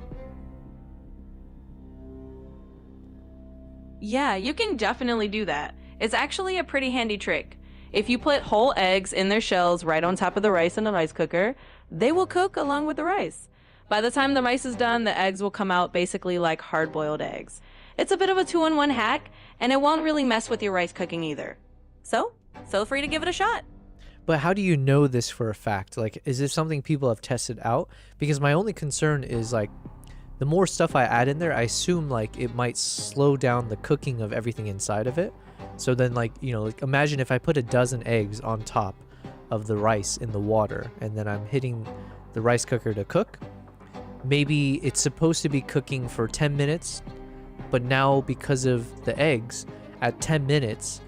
Yeah, you can definitely do that. It's actually a pretty handy trick. If you put whole eggs in their shells right on top of the rice in the rice cooker, they will cook along with the rice. By the time the rice is done, the eggs will come out basically like hard-boiled eggs. It's a bit of a 2-in-1 hack, and it won't really mess with your rice cooking either. So, feel free to give it a shot. But how do you know this for a fact? Like, is this something people have tested out? Because my only concern is like, the more stuff I add in there, I assume like it might slow down the cooking of everything inside of it. So then like, you know, like imagine if I put a dozen eggs on top of the rice in the water and then I'm hitting the rice cooker to cook. Maybe it's supposed to be cooking for 10 minutes, but now because of the eggs, at 10 minutes,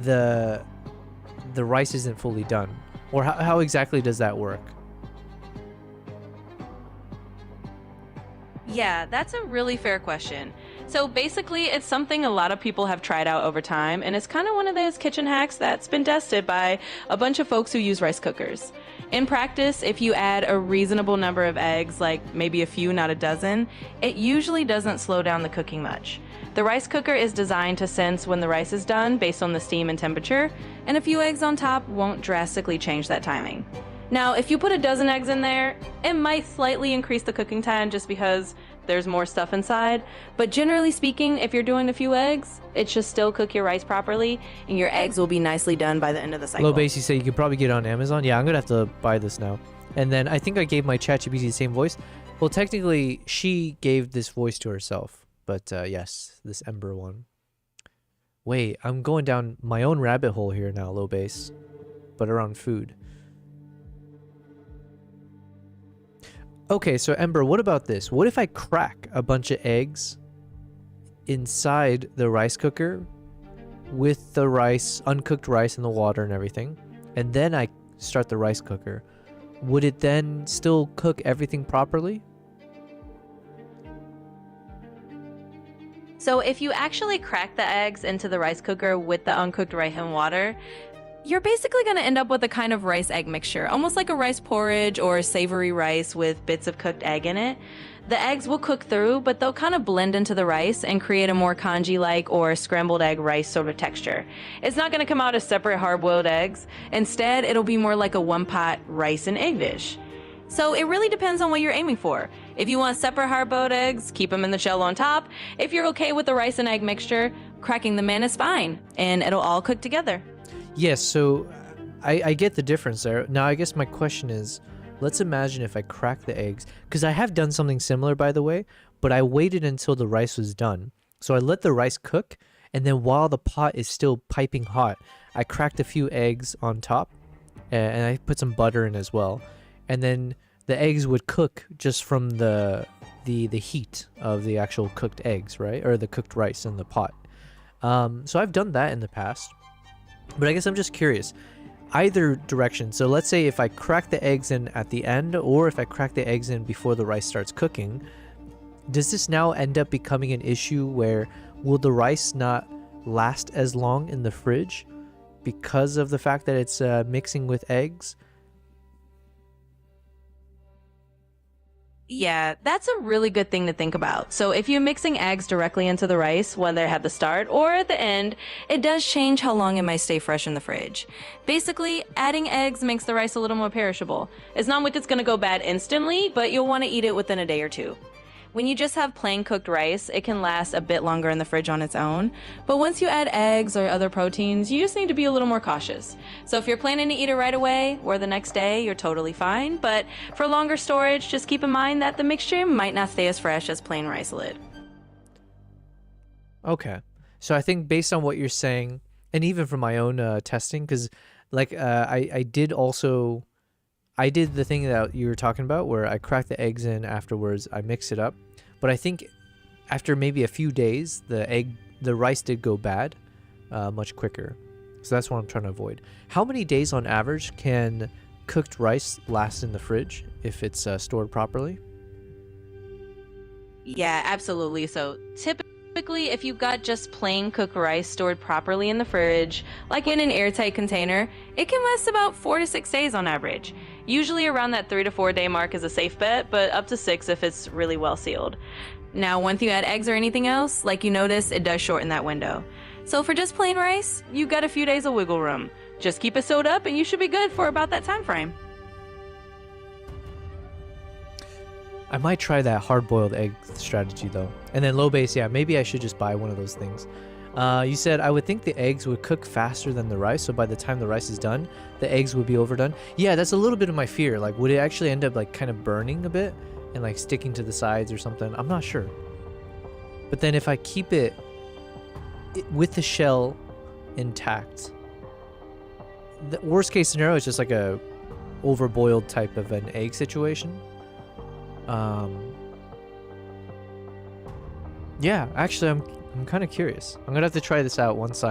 the rice isn't fully done. Or how exactly does that work? Yeah, that's a really fair question. So basically, it's something a lot of people have tried out over time, and it's kind of one of those kitchen hacks that's been tested by a bunch of folks who use rice cookers. In practice, if you add a reasonable number of eggs, like maybe a few, not a dozen, it usually doesn't slow down the cooking much. The rice cooker is designed to sense when the rice is done based on the steam and temperature, and a few eggs on top won't drastically change that timing. Now, if you put a dozen eggs in there, it might slightly increase the cooking time just because there's more stuff inside, but generally speaking, if you're doing a few eggs, it should still cook your rice properly, and your eggs will be nicely done by the end of the cycle. Low Base, you say you could probably get it on Amazon? Yeah, I'm gonna have to buy this now. And then I think I gave my ChatGPT the same voice. Well, technically, she gave this voice to herself, but yes, this Ember one. Wait, I'm going down my own rabbit hole here now, Low Base, but around food. Okay, so Ember, what about this? What if I crack a bunch of eggs inside the rice cooker with the rice, uncooked rice in the water and everything, and then I start the rice cooker? Would it then still cook everything properly? So if you actually crack the eggs into the rice cooker with the uncooked rice and water, you're basically going to end up with a kind of rice-egg mixture, almost like a rice porridge or savory rice with bits of cooked egg in it. The eggs will cook through, but they'll kind of blend into the rice and create a more congee-like or scrambled egg rice sort of texture. It's not going to come out as separate hard-boiled eggs. Instead, it'll be more like a one-pot rice and egg dish. So it really depends on what you're aiming for. If you want separate hard-boiled eggs, keep them in the shell on top. If you're okay with the rice and egg mixture, cracking them in is fine, and it'll all cook together. Yes, so I get the difference there. Now, I guess my question is, let's imagine if I crack the eggs, because I have done something similar, by the way, but I waited until the rice was done. So I let the rice cook, and then while the pot is still piping hot, I cracked a few eggs on top, and I put some butter in as well. And then the eggs would cook just from the heat of the actual cooked eggs, right? Or the cooked rice in the pot. So I've done that in the past. But I guess I'm just curious, either direction. So let's say if I crack the eggs in at the end, or if I crack the eggs in before the rice starts cooking, does this now end up becoming an issue where will the rice not last as long in the fridge because of the fact that it's mixing with eggs? Yeah, that's a really good thing to think about. So if you're mixing eggs directly into the rice, whether at the start or at the end, it does change how long it might stay fresh in the fridge. Basically, adding eggs makes the rice a little more perishable. It's not like it's gonna go bad instantly, but you'll want to eat it within a day or two. When you just have plain cooked rice, it can last a bit longer in the fridge on its own. But once you add eggs or other proteins, you just need to be a little more cautious. So if you're planning to eat it right away or the next day, you're totally fine. But for longer storage, just keep in mind that the mixture might not stay as fresh as plain rice would. Okay. So I think based on what you're saying, and even from my own testing, because like I did the thing that you were talking about where I cracked the eggs in afterwards, I mix it up. But I think after maybe a few days, the rice did go bad much quicker. So that's what I'm trying to avoid. How many days on average can cooked rice last in the fridge if it's stored properly? Yeah, absolutely. So typically, if you've got just plain cooked rice stored properly in the fridge, like in an airtight container, it can last about 4 to 6 days on average. Usually around that 3 to 4 day mark is a safe bet, but up to 6 if it's really well sealed. Now, once you add eggs or anything else, like you notice, it does shorten that window. So for just plain rice, you've got a few days of wiggle room. Just keep it sewed up and you should be good for about that time frame. I might try that hard-boiled egg strategy though. And then low base, yeah, maybe I should just buy one of those things. You said, I would think the eggs would cook faster than the rice, so by the time the rice is done, the eggs would be overdone. Yeah, that's a little bit of my fear. Like, would it actually end up like kind of burning a bit and like sticking to the sides or something? I'm not sure. But then if I keep it with the shell intact, the worst case scenario is just like a overboiled type of an egg situation. Yeah, actually, I'm kind of curious. I'm gonna have to try this out once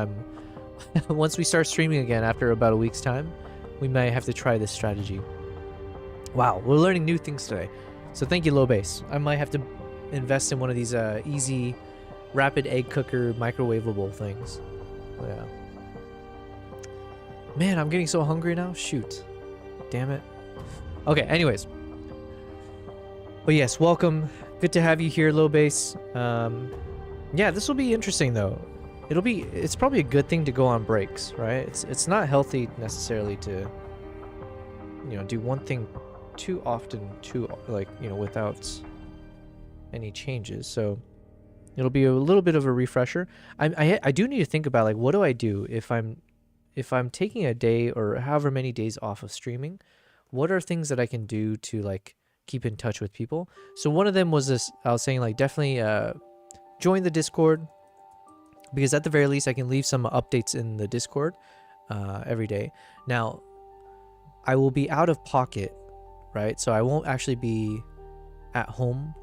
once we start streaming again after about a week's time. We might have to try this strategy. Wow, we're learning new things today. So thank you, Low Base. I might have to invest in one of these easy, rapid egg cooker, microwavable things. Yeah. Man, I'm getting so hungry now. Shoot. Damn it. Okay, anyways. But yes, welcome. Good to have you here, Low Base. Yeah, this will be interesting though. It's probably a good thing to go on breaks, right? It's not healthy necessarily to, you know, do one thing too often, without any changes. So it'll be a little bit of a refresher. I do need to think about, like, what do I do if I'm taking a day or however many days off of streaming? What are things that I can do to like keep in touch with people? So one of them was this. I was saying, like, definitely join the Discord, because at the very least I can leave some updates in the Discord every day. Now, I will be out of pocket, right? So I won't actually be at home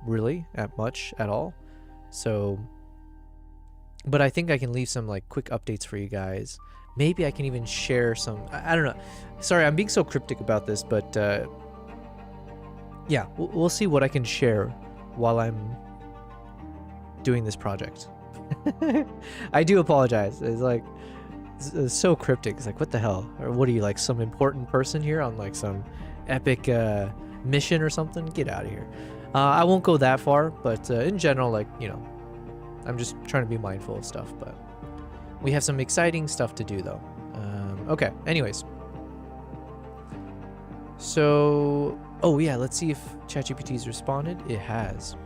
really much at all. So, but I think I can leave some like quick updates for you guys. Maybe I can even share some, I don't know. Sorry, I'm being so cryptic about this, but yeah, we'll see what I can share while I'm doing this project. I do apologize. It's so cryptic. It's like, what the hell? Or what are you, like some important person here on like some epic mission or something? Get out of here. I won't go that far, but in general, like, you know, I'm just trying to be mindful of stuff. But we have some exciting stuff to do though. Okay, anyways. So, oh yeah, let's see if ChatGPT's responded. It has.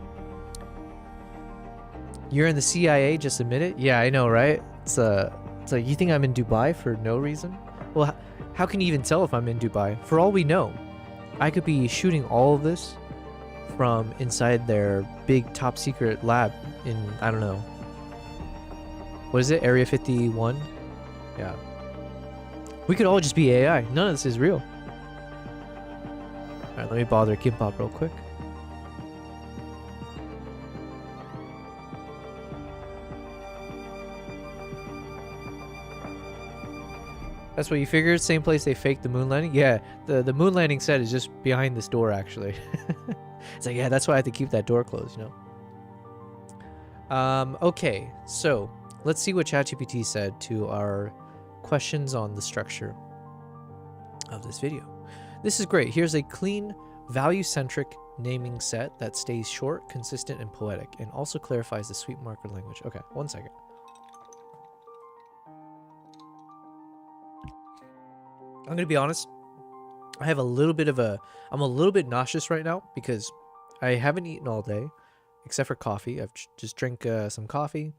You're in the CIA, just admit it. Yeah, I know, right? It's like, you think I'm in Dubai for no reason? Well, how can you even tell if I'm in Dubai? For all we know, I could be shooting all of this from inside their big top secret lab in, I don't know. What is it? Area 51? Yeah. We could all just be AI. None of this is real. Alright, let me bother Kimpop real quick. That's what you figured? Same place they faked the moon landing? Yeah, the moon landing set is just behind this door, actually. It's like, yeah, that's why I have to keep that door closed, you know? Okay, so let's see what ChatGPT said to our questions on the structure of this video. This is great. Here's a clean, value-centric naming set that stays short, consistent, and poetic, and also clarifies the sweet marker language. Okay, one second. I'm gonna be honest. I have a little bit of I'm a little bit nauseous right now because I haven't eaten all day, except for coffee. I've just drank some coffee,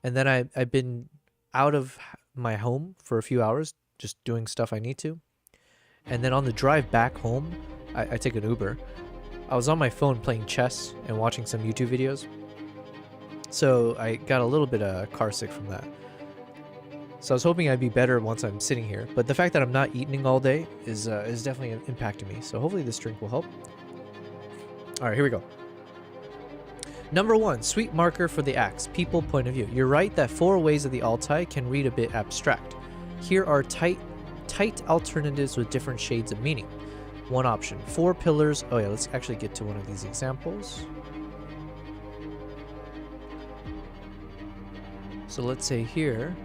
and then I've been out of my home for a few hours, just doing stuff I need to. And then on the drive back home, I take an Uber. I was on my phone playing chess and watching some YouTube videos. So I got a little bit car sick from that. So I was hoping I'd be better once I'm sitting here. But the fact that I'm not eating all day is definitely impacting me. So hopefully this drink will help. All right, here we go. Number 1, sweet marker for the axe, people point of view. You're right that 4 ways of the Altai can read a bit abstract. Here are tight alternatives with different shades of meaning. One option, 4 pillars. Oh yeah, let's actually get to one of these examples. So let's say here.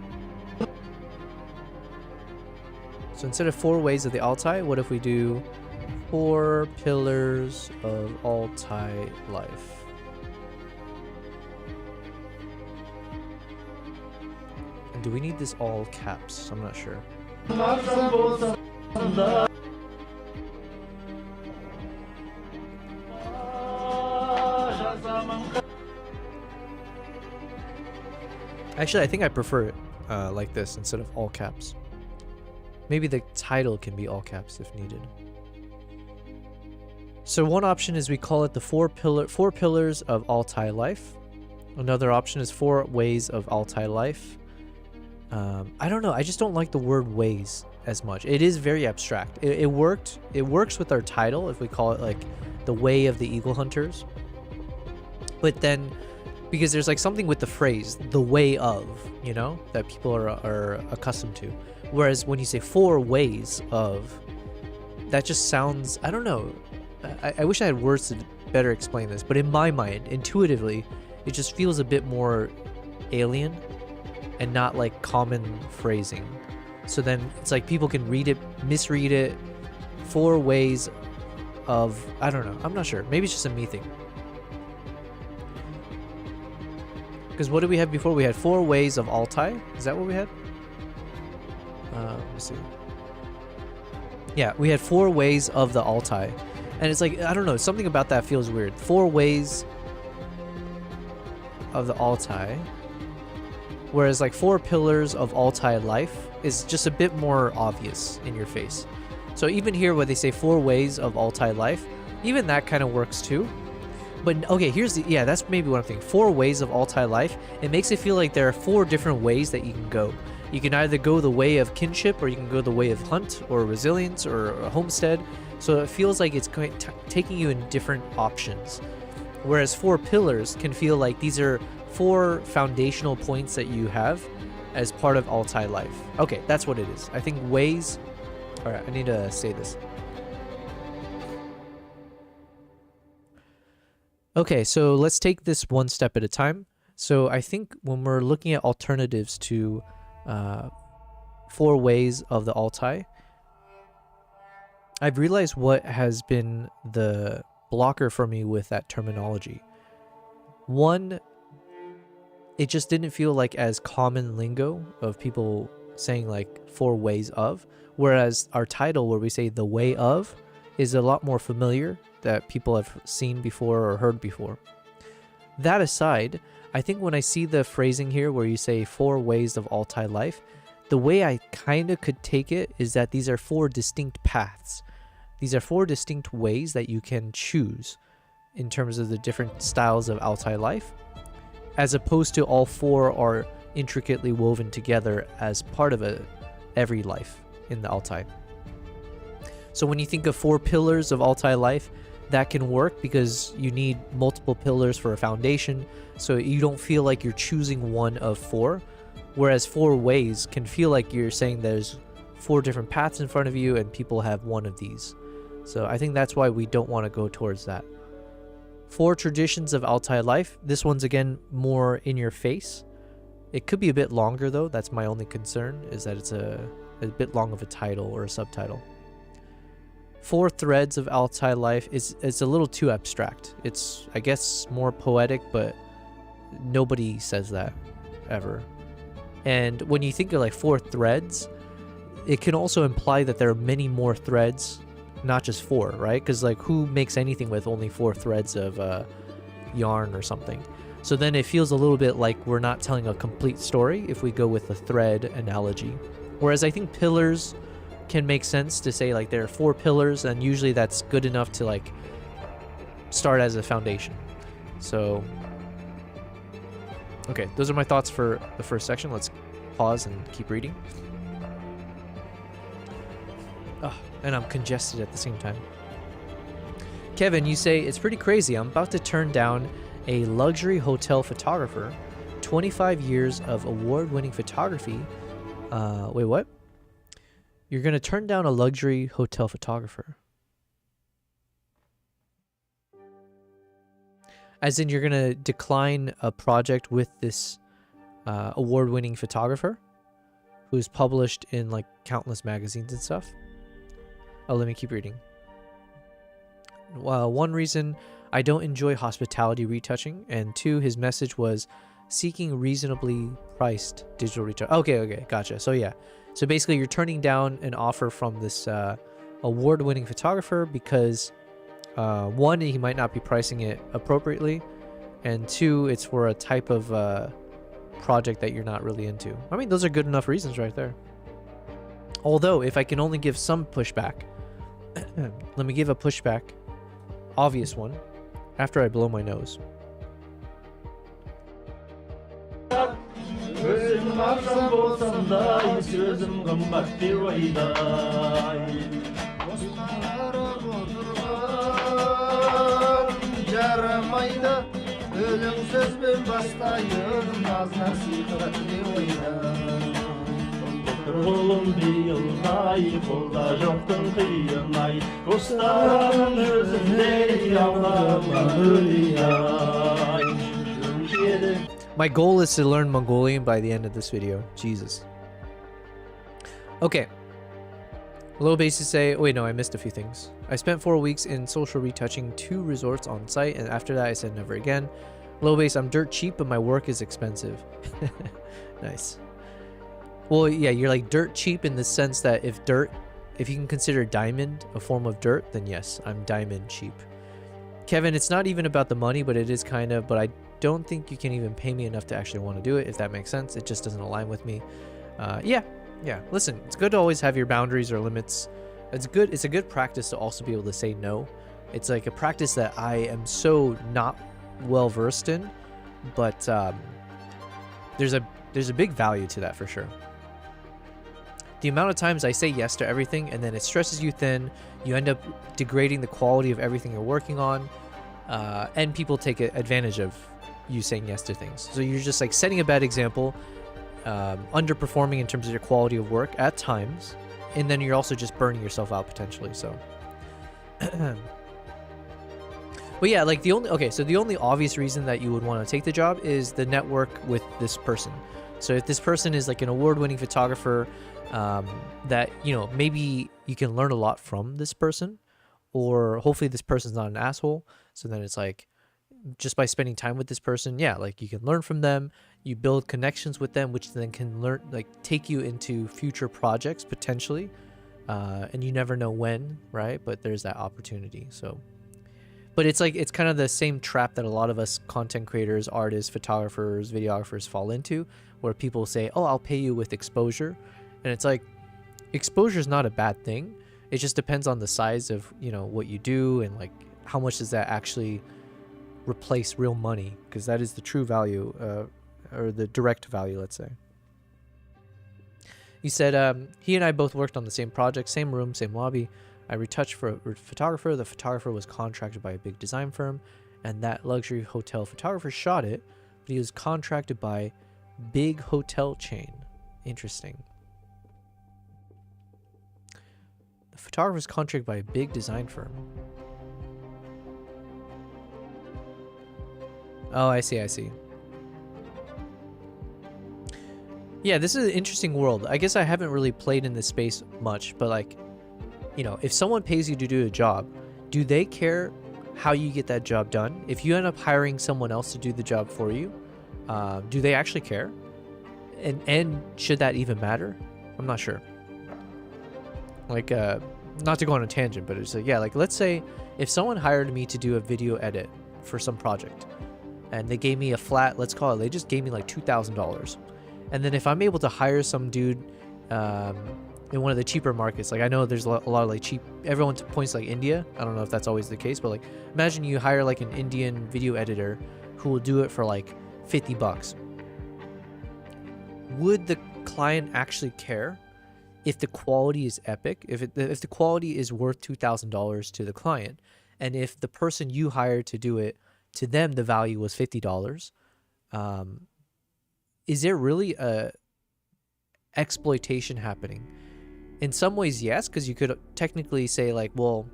So instead of 4 ways of the Altai, what if we do 4 pillars of Altai life? And do we need this all caps? I'm not sure. Actually, I think I prefer it like this instead of all caps. Maybe the title can be all caps if needed. So one option is we call it the four pillars of Altai life. Another option is 4 ways of Altai life. I don't know. I just don't like the word ways as much. It is very abstract. It works with our title if we call it like the way of the eagle hunters. But then, because there's like something with the phrase the way of, you know, that people are accustomed to. Whereas when you say 4 ways of, that just sounds, I don't know. I wish I had words to better explain this, but in my mind, intuitively, it just feels a bit more alien and not like common phrasing. So then it's like people can read it, misread it. 4 ways of, I don't know. I'm not sure. Maybe it's just a me thing. Because what did we have before? We had 4 ways of Altai. Is that what we had? Let me see. Yeah, we had 4 ways of the Altai. And it's like, I don't know, something about that feels weird. 4 ways of the Altai. Whereas like 4 pillars of Altai life is just a bit more obvious in your face. So even here where they say 4 ways of Altai life, even that kind of works too. But okay, here's the, yeah, that's maybe what I'm thinking. 4 ways of Altai life. It makes it feel like there are 4 different ways that you can go. You can either go the way of kinship, or you can go the way of hunt, or resilience, or homestead. So it feels like it's taking you in different options. Whereas 4 pillars can feel like these are 4 foundational points that you have as part of Altai life. Okay, that's what it is. I think ways... Alright, I need to say this. Okay, so let's take this one step at a time. So I think when we're looking at alternatives to 4 ways of the Altai, I've realized what has been the blocker for me with that terminology. One, it just didn't feel like as common lingo of people saying like 4 ways of, whereas our title where we say the way of is a lot more familiar, that people have seen before or heard before. That aside, I think when I see the phrasing here where you say 4 ways of Altai life, the way I kind of could take it is that these are 4 distinct paths. These are 4 distinct ways that you can choose in terms of the different styles of Altai life, as opposed to all 4 are intricately woven together as part of every life in the Altai. So when you think of 4 pillars of Altai life, that can work because you need multiple pillars for a foundation, so you don't feel like you're choosing one of 4. Whereas 4 ways can feel like you're saying there's 4 different paths in front of you and people have one of these. So I think that's why we don't want to go towards that. 4 traditions of Altai life. This one's again more in your face. It could be a bit longer though. That's my only concern, is that it's a bit long of a title or a subtitle. 4 threads of Altai life is a little too abstract. It's, I guess, more poetic, but nobody says that ever. And when you think of like 4 threads, it can also imply that there are many more threads, not just 4, right? Because like who makes anything with only 4 threads of yarn or something? So then it feels a little bit like we're not telling a complete story if we go with the thread analogy. Whereas I think pillars can make sense to say like there are 4 pillars, and usually that's good enough to like start as a foundation. So okay, those are my thoughts for the first section. Let's pause and keep reading. Oh, and I'm congested at the same time. Kevin, you say, it's pretty crazy. I'm about to turn down a luxury hotel photographer, 25 years of award-winning photography. Wait, what? You're going to turn down a luxury hotel photographer? As in you're going to decline a project with this award-winning photographer who's published in like countless magazines and stuff? Oh, let me keep reading. One reason, I don't enjoy hospitality retouching, and 2, his message was seeking reasonably priced digital retouch. Okay, gotcha. So yeah, so basically you're turning down an offer from this award-winning photographer because 1, he might not be pricing it appropriately, and 2, it's for a type of project that you're not really into. I mean, those are good enough reasons right there. Although, if I can only give some pushback, let me give a pushback, obvious one, after I blow my nose. My goal is to learn Mongolian by the end of this video. Jesus. Okay. Low bases say, wait, no, I missed a few things. I spent 4 weeks in social retouching 2 resorts on site, and after that I said never again. Low base, I'm dirt cheap, but my work is expensive. Nice. Well, yeah, you're like dirt cheap in the sense that if you can consider diamond a form of dirt, then yes, I'm diamond cheap. Kevin, it's not even about the money, but it is kind of, but I don't think you can even pay me enough to actually want to do it, if that makes sense. It just doesn't align with me. Yeah. Listen, it's good to always have your boundaries or limits. It's a good practice to also be able to say no. It's like a practice that I am so not well versed in, but there's a big value to that for sure. The amount of times I say yes to everything and then it stresses you thin, you end up degrading the quality of everything you're working on, and people take advantage of you saying yes to things. So you're just like setting a bad example, underperforming in terms of your quality of work at times, and then you're also just burning yourself out potentially. So but yeah, like the only obvious reason that you would want to take the job is the network with this person. So if this person is like an award-winning photographer, that, you know, maybe you can learn a lot from this person, or hopefully this person's not an asshole. So then it's like, just by spending time with this person, yeah, like you can learn from them, you build connections with them, which then can take you into future projects potentially, and you never know when, right? But there's that opportunity. So, but it's like, it's kind of the same trap that a lot of us content creators, artists, photographers, videographers fall into, where people say, oh, I'll pay you with exposure. And it's like, exposure is not a bad thing. It just depends on the size of, you know, what you do, and like how much does that actually replace real money, because that is the true value, or the direct value, let's say. He said he and I both worked on the same project, same room, same lobby. I retouched for a photographer. The photographer was contracted by a big design firm, and that luxury hotel photographer shot it, but he was contracted by big hotel chain. Interesting. The photographer's contracted by a big design firm. Oh, I see. Yeah, this is an interesting world. I guess I haven't really played in this space much, but like, you know, if someone pays you to do a job, do they care how you get that job done? If you end up hiring someone else to do the job for you, do they actually care? And should that even matter? I'm not sure. Like, not to go on a tangent, but it's like, yeah, like let's say if someone hired me to do a video edit for some project, and they gave me a flat, let's call it, they just gave me like $2,000. And then if I'm able to hire some dude in one of the cheaper markets, like I know there's a lot of like cheap, everyone points like India. I don't know if that's always the case, but like imagine you hire like an Indian video editor who will do it for like $50. Would the client actually care if the quality is epic, if the quality is worth $2,000 to the client, and if the person you hired to do it, to them the value was $50? Is there really a exploitation happening? In some ways, yes, because you could technically say like, well,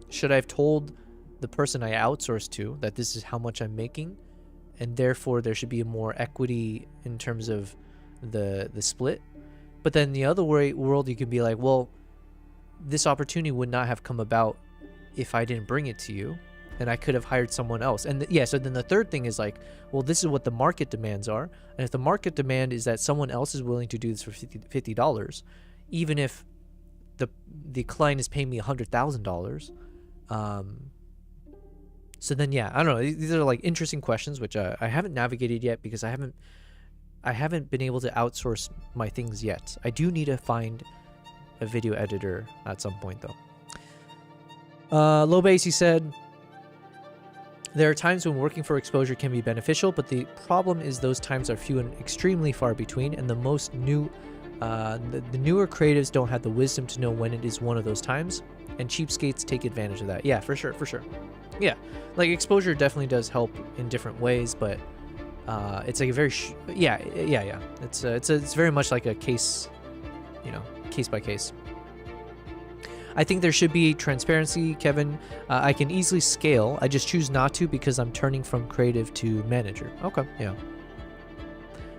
should I have told the person I outsourced to that this is how much I'm making, and therefore there should be more equity in terms of the split? But then the other world, you can be like, well, this opportunity would not have come about if I didn't bring it to you, and I could have hired someone else. And yeah, so then the third thing is like, well, this is what the market demands are. And if the market demand is that someone else is willing to do this for $50, even if the client is paying me $100,000, so then, yeah, I don't know. These are like interesting questions, which I haven't navigated yet because I haven't I haven't been able to outsource my things yet. I do need to find a video editor at some point though. Low Base, he said, there are times when working for exposure can be beneficial, but the problem is those times are few and extremely far between, and the newer creatives don't have the wisdom to know when it is one of those times, and cheapskates take advantage of that. Yeah, for sure, for sure. Yeah, like exposure definitely does help in different ways, but it's like a very yeah. It's very much like a case, you know, case by case. I think there should be transparency, Kevin. I can easily scale. I just choose not to because I'm turning from creative to manager. Okay, yeah.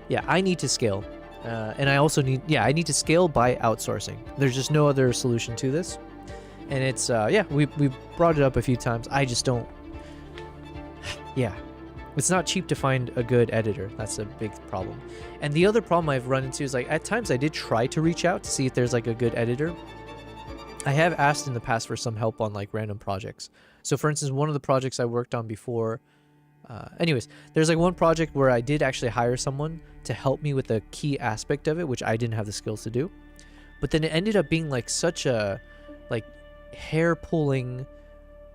Yeah, I need to scale. And I also need, I need to scale by outsourcing. There's just no other solution to this. And it's, we brought it up a few times. I just don't, it's not cheap to find a good editor. That's a big problem. And the other problem I've run into is like, at times I did try to reach out to see if there's like a good editor. I have asked in the past for some help on like random projects. So for instance, one of the projects I worked on before, anyways, there's like one project where I did actually hire someone to help me with the key aspect of it, which I didn't have the skills to do. But then it ended up being like such a like hair pulling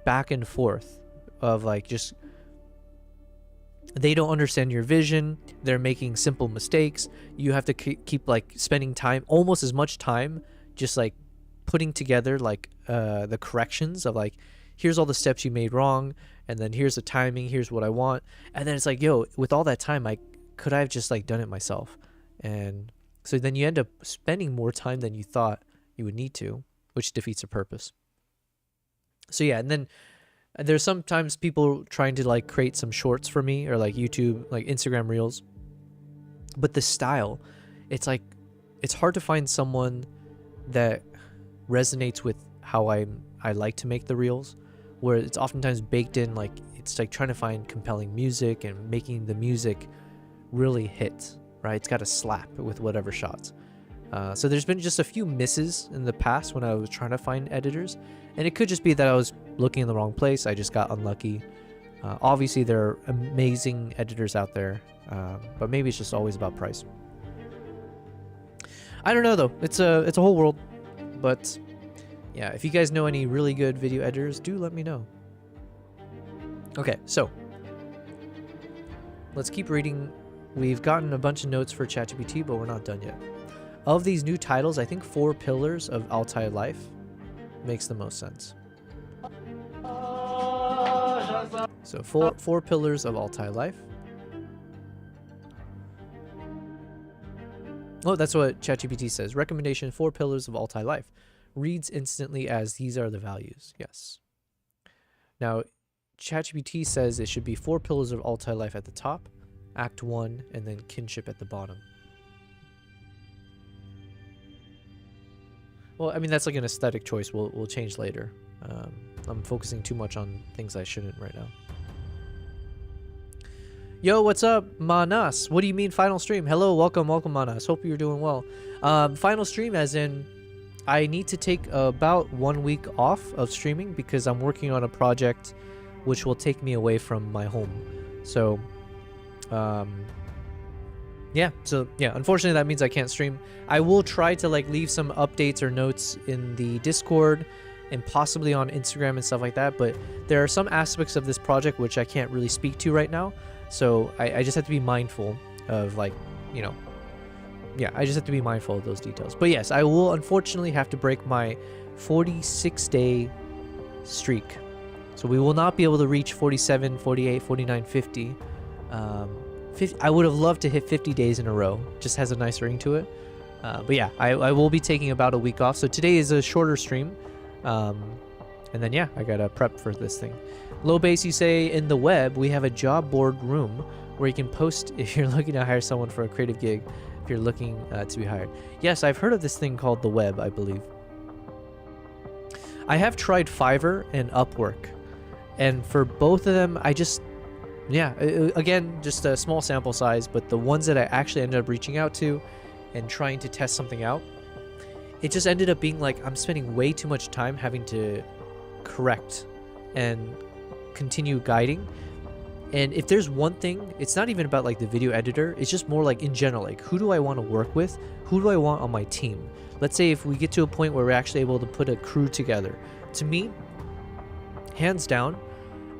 back and forth of like just, they don't understand your vision. They're making simple mistakes. You have to keep like spending time, almost as much time, just like putting together like the corrections of like, here's all the steps you made wrong, and then here's the timing, here's what I want. And then it's like, yo, with all that time, I could have just like done it myself. And so then you end up spending more time than you thought you would need to, which defeats the purpose. So yeah, and then there's sometimes people trying to like create some shorts for me, or like YouTube, like Instagram Reels. But the style, it's like, it's hard to find someone that resonates with how I like to make the reels, where it's oftentimes baked in, like it's like trying to find compelling music and making the music really hit, right? It's got to slap with whatever shots. So there's been just a few misses in the past when I was trying to find editors, and it could just be that I was looking in the wrong place. I just got unlucky. Obviously there are amazing editors out there, but maybe it's just always about price. I don't know though. It's a whole world. But yeah, if you guys know any really good video editors, do let me know. Okay, so let's keep reading. We've gotten a bunch of notes for ChatGPT, but we're not done yet. Of these new titles, I think 4 Pillars of Altai Life makes the most sense. So four Pillars of Altai Life. Oh, that's what ChatGPT says. Recommendation: 4 Pillars of Altai Life. Reads instantly as these are the values. Yes. Now, ChatGPT says it should be 4 Pillars of Altai Life at the top, Act 1, and then kinship at the bottom. Well, I mean, that's like an aesthetic choice. We'll change later. I'm focusing too much on things I shouldn't right now. Yo, what's up, Manas? What do you mean final stream? Hello, welcome, Manas. Hope you're doing well. Final stream as in I need to take about 1 week off of streaming because I'm working on a project which will take me away from my home. So, unfortunately that means I can't stream. I will try to like leave some updates or notes in the Discord and possibly on Instagram and stuff like that, but there are some aspects of this project which I can't really speak to right now. So I just have to be mindful of like, you know, I just have to be mindful of those details. But yes, I will unfortunately have to break my 46-day streak. So we will not be able to reach 47, 48, 49, 50. I would have loved to hit 50 days in a row. Just has a nice ring to it. But yeah, I will be taking about a week off. So today is a shorter stream. And then, I got to prep for this thing. Low Base, you say, in the web, we have a job board room where you can post if you're looking to hire someone for a creative gig, if you're looking to be hired. Yes, I've heard of this thing called the web, I believe. I have tried Fiverr and Upwork. And for both of them, I just, again, just a small sample size, but the ones that I actually ended up reaching out to and trying to test something out, it just ended up being like I'm spending way too much time having to correct and continue guiding. And if there's one thing, it's not even about like the video editor, it's just more like in general, like who do I want to work with? Who do I want on my team? Let's say if we get to a point where we're actually able to put a crew together. To me, hands down,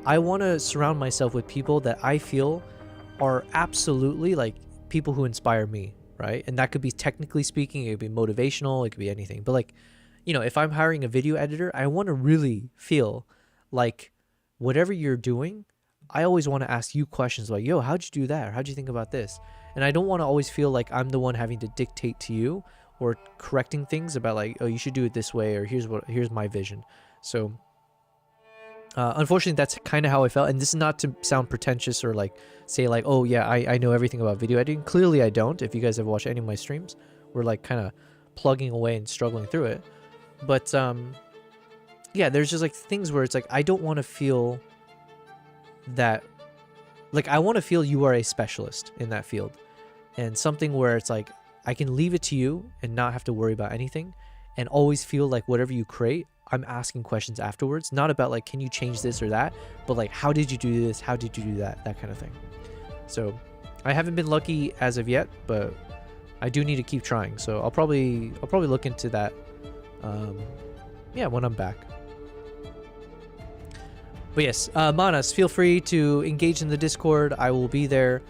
I want to surround myself with people that I feel are absolutely like people who inspire me, right? And that could be, technically speaking, it could be motivational, it could be anything. But like, you know, if I'm hiring a video editor, I want to really feel like whatever you're doing, I always want to ask you questions like, yo, how'd you do that? Or how'd you think about this? And I don't want to always feel like I'm the one having to dictate to you or correcting things about like, oh, you should do it this way, or here's my vision. So unfortunately, that's kind of how I felt. And this is not to sound pretentious or like say like, oh yeah, I know everything about video editing. Clearly I don't. If you guys have watched any of my streams, we're like kind of plugging away and struggling through it. But yeah, there's just like things where it's like, I don't want to feel that, like, I want to feel you are a specialist in that field, and something where it's like, I can leave it to you and not have to worry about anything, and always feel like whatever you create, I'm asking questions afterwards, not about like, can you change this or that, but like, how did you do this? How did you do that? That kind of thing. So I haven't been lucky as of yet, but I do need to keep trying. So I'll probably look into that. Yeah, when I'm back. But yes, Manas, feel free to engage in the Discord. I will be there,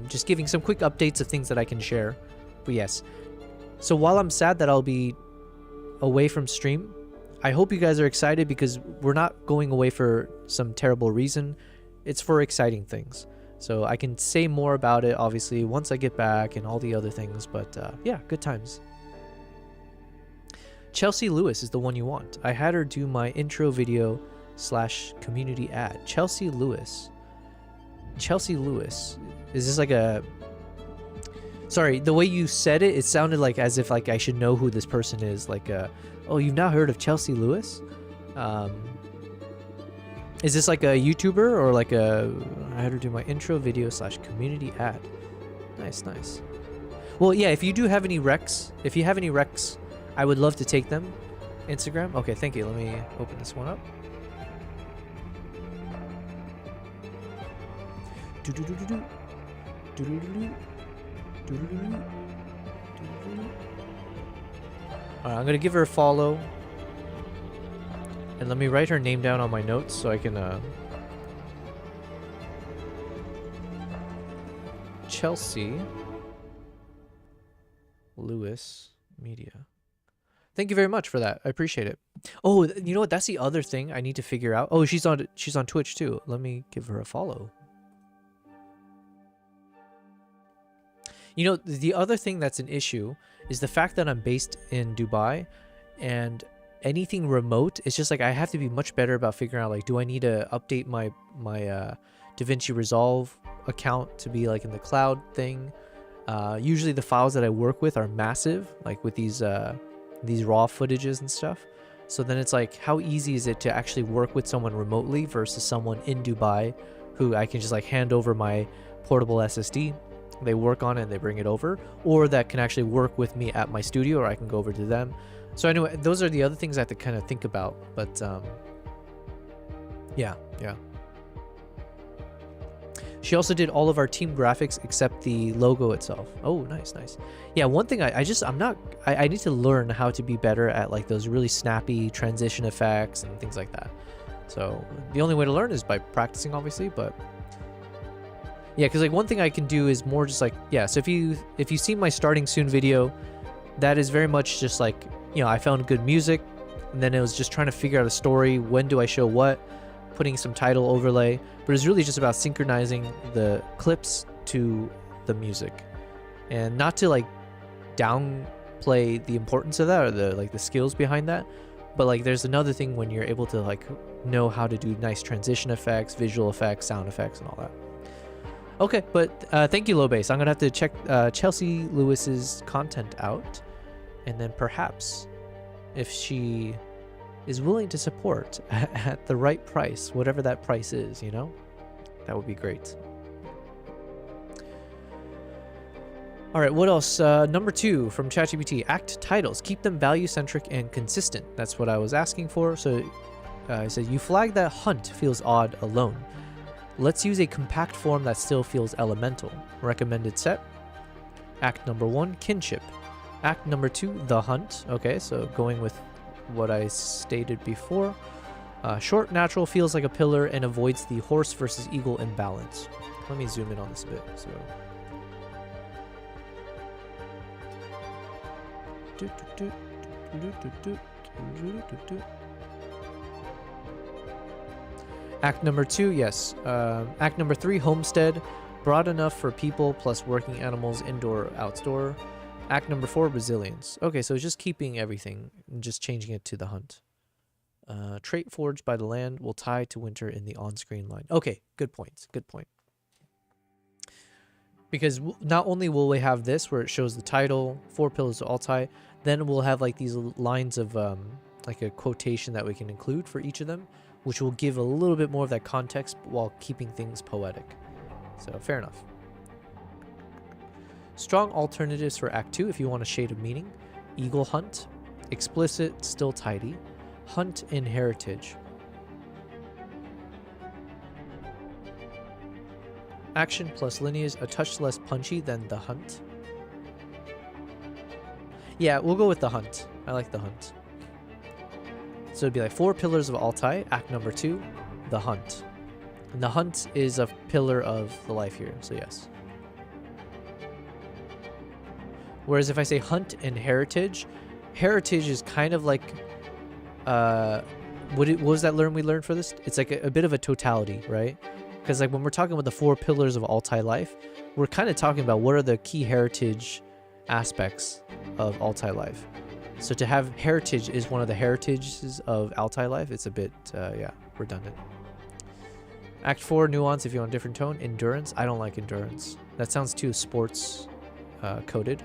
just giving some quick updates of things that I can share. But yes, so while I'm sad that I'll be away from stream, I hope you guys are excited, because we're not going away for some terrible reason. It's for exciting things. So I can say more about it, obviously, once I get back and all the other things. But yeah, good times. Chelsea Lewis is the one you want. I had her do my intro video / community ad. Chelsea Lewis. Chelsea Lewis. Is this like a... Sorry, the way you said it, it sounded like as if like I should know who this person is. Like, oh, you've not heard of Chelsea Lewis? Is this like a YouTuber or like a... I had her do my intro video / community ad. Nice, nice. Well, yeah, if you do have any recs, I would love to take them. Instagram? Okay, thank you. Let me open this one up. Alright, I'm gonna give her a follow. And let me write her name down on my notes so I can Chelsea Lewis Media. Thank you very much for that. I appreciate it. Oh, you know what? That's the other thing I need to figure out. Oh, she's on Twitch too. Let me give her a follow. You know, the other thing that's an issue is the fact that I'm based in Dubai, and anything remote, it's just like I have to be much better about figuring out like, do I need to update my DaVinci Resolve account to be like in the cloud thing? Usually the files that I work with are massive, like with these raw footages and stuff. So then it's like, how easy is it to actually work with someone remotely versus someone in Dubai who I can just like hand over my portable SSD, they work on it and they bring it over, or that can actually work with me at my studio, or I can go over to them. So anyway, those are the other things I have to kind of think about. But yeah. She also did all of our team graphics except the logo itself. Oh, nice. Yeah, one thing I need to learn how to be better at like those really snappy transition effects and things like that. So the only way to learn is by practicing, obviously, but yeah, because like one thing I can do is more just like, yeah, so if you see my starting soon video, that is very much just like, you know, I found good music, and then it was just trying to figure out a story. When do I show what? Putting some title overlay, but it's really just about synchronizing the clips to the music, and not to like downplay the importance of that or the skills behind that, but like there's another thing when you're able to like know how to do nice transition effects, visual effects, sound effects, and all that. Okay, but thank you, Lobase. I'm gonna have to check Chelsea Lewis's content out, and then perhaps if she is willing to support at the right price, whatever that price is, you know, that would be great. All right, what else? Number 2 from ChatGPT, act titles, keep them value-centric and consistent. That's what I was asking for. So I said, you flag that hunt feels odd alone. Let's use a compact form that still feels elemental. Recommended set. Act number 1, kinship. Act number 2, the hunt. Okay, so going with what I stated before. Short, natural, feels like a pillar, and avoids the horse versus eagle imbalance. Let me zoom in on this a bit. So, Act number 2, yes. Act number 3, homestead. Broad enough for people plus working animals, indoor, outdoor. Act number 4, resilience. Okay, so it's just keeping everything and just changing it to the hunt. Trait forged by the land will tie to winter in the on-screen line. Okay, good points. Good point. Because not only will we have this where it shows the title, 4 pillars of Altai, then we'll have like these lines of like a quotation that we can include for each of them, which will give a little bit more of that context while keeping things poetic. So fair enough. Strong alternatives for Act 2 if you want a shade of meaning. Eagle hunt. Explicit, still tidy. Hunt in heritage. Action plus lineage, a touch less punchy than the hunt. Yeah, we'll go with the hunt. I like the hunt. So it'd be like 4 pillars of Altai, act number 2, the hunt. And the hunt is a pillar of the life here, so yes. Whereas if I say hunt and heritage, heritage is kind of like, what was that we learned for this? It's like a bit of a totality, right? Because like when we're talking about the 4 pillars of Altai life, we're kind of talking about what are the key heritage aspects of Altai life. So to have heritage is one of the heritages of Altai life. It's a bit, yeah, redundant. Act 4, nuance if you want a different tone. Endurance. I don't like endurance. That sounds too sports coded.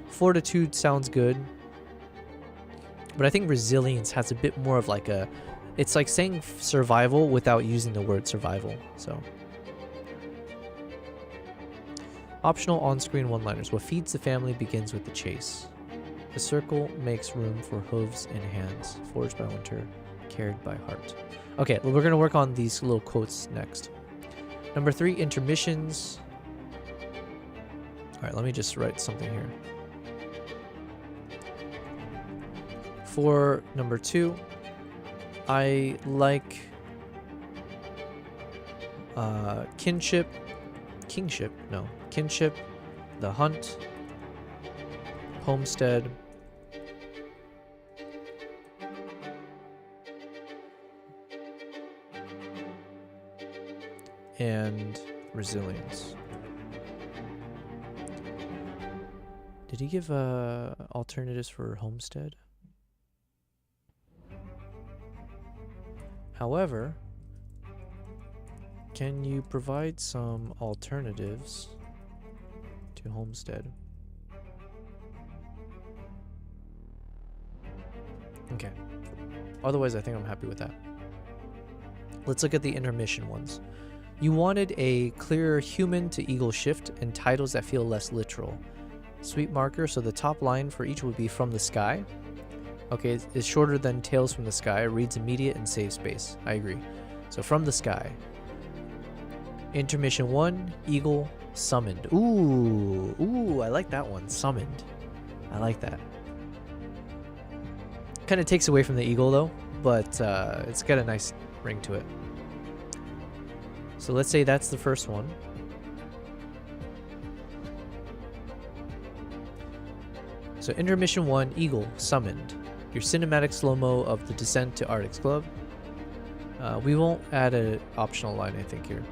Fortitude sounds good. But I think resilience has a bit more of like a... It's like saying survival without using the word survival. So... Optional on-screen one-liners. What feeds the family begins with the chase. The circle makes room for hooves and hands. Forged by winter, carried by heart. Okay, well, we're going to work on these little quotes next. Number 3, intermissions. All right, let me just write something here. For number 2, I like kinship, the hunt, homestead, and resilience. Did he give alternatives for homestead? However, can you provide some alternatives to homestead? Okay. Otherwise, I think I'm happy with that. Let's look at the intermission ones. You wanted a clearer human to eagle shift and titles that feel less literal. Sweet marker, so the top line for each would be from the sky. Okay, it's shorter than Tales from the Sky, reads immediate and saves space. I agree. So from the sky. Intermission 1, eagle, summoned. Ooh, I like that one. Summoned. I like that. Kind of takes away from the eagle though, but it's got a nice ring to it. So let's say that's the first one. So intermission 1, eagle, summoned. Your cinematic slow-mo of the descent to Arctic's Club. We won't add an optional line, I think, here.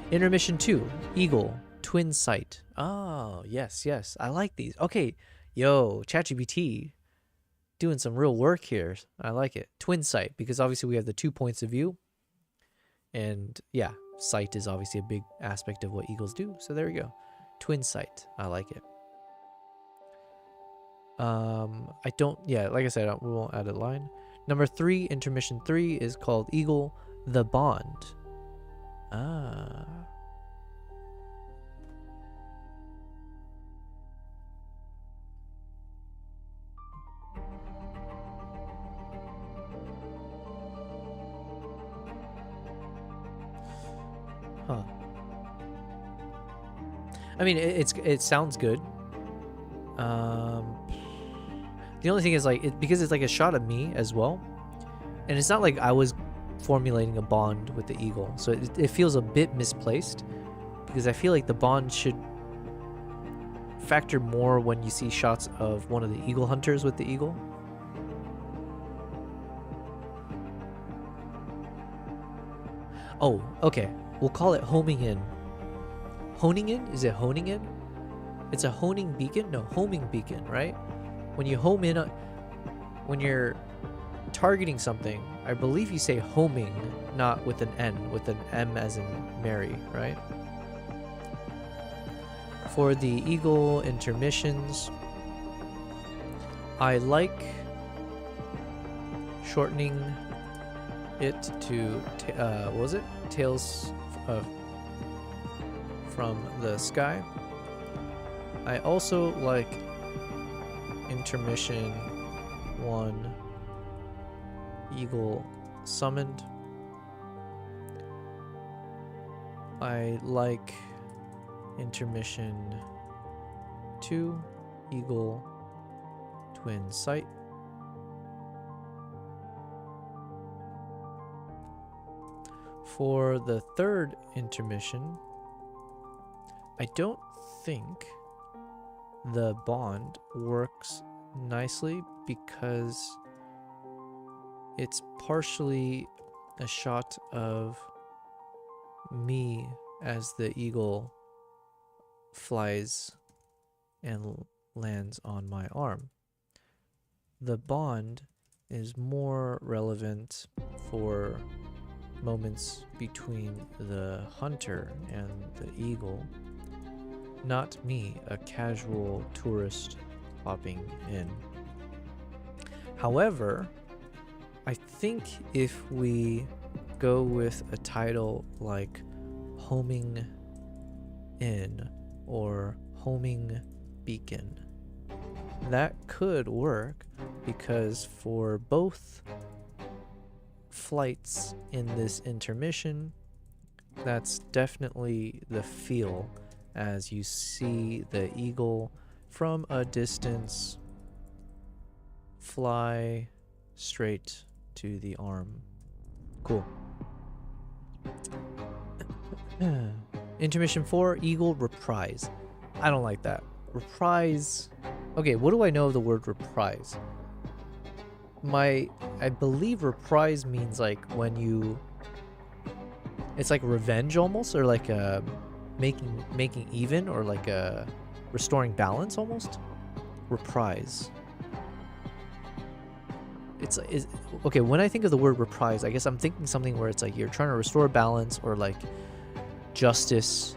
Intermission 2, eagle, twin sight. Oh, yes, yes. I like these. Okay, yo, ChatGPT doing some real work here. I like it. Twin sight, because obviously we have the 2 points of view. And yeah, sight is obviously a big aspect of what eagles do. So there we go. Twin sight. I like it. I don't, yeah, like I said, we won't add a line. Number 3, intermission 3 is called Eagle, the Bond. Ah. Huh. I mean, it sounds good. The only thing is like because it's like a shot of me as well, and it's not like I was formulating a bond with the eagle, so it feels a bit misplaced because I feel like the bond should factor more when you see shots of one of the eagle hunters with the eagle. Oh, okay. We'll call it homing in. Honing in? Is it honing in? It's a honing beacon? No, homing beacon, right? When you home in, when you're targeting something, I believe you say homing, not with an N, with an M as in Mary, right? For the eagle intermissions, I like shortening it to, what was it? Tails from the sky. I also like intermission 1 eagle summoned. I like intermission 2 eagle twin sight. For the third intermission, I don't think the bond works nicely because it's partially a shot of me as the eagle flies and lands on my arm. The bond is more relevant for moments between the hunter and the eagle, not me, a casual tourist popping in. However, I think if we go with a title like Homing In or Homing Beacon, that could work because for both flights in this intermission, that's definitely the feel as you see the eagle from a distance fly straight to the arm. Cool. Intermission 4, eagle reprise. I don't like that. Reprise. Okay, what do I know of the word reprise? I believe reprise means like when you, it's like revenge almost, or like making even, or like restoring balance almost. Reprise. It's okay, when I think of the word reprise, I guess I'm thinking something where it's like you're trying to restore balance or like justice.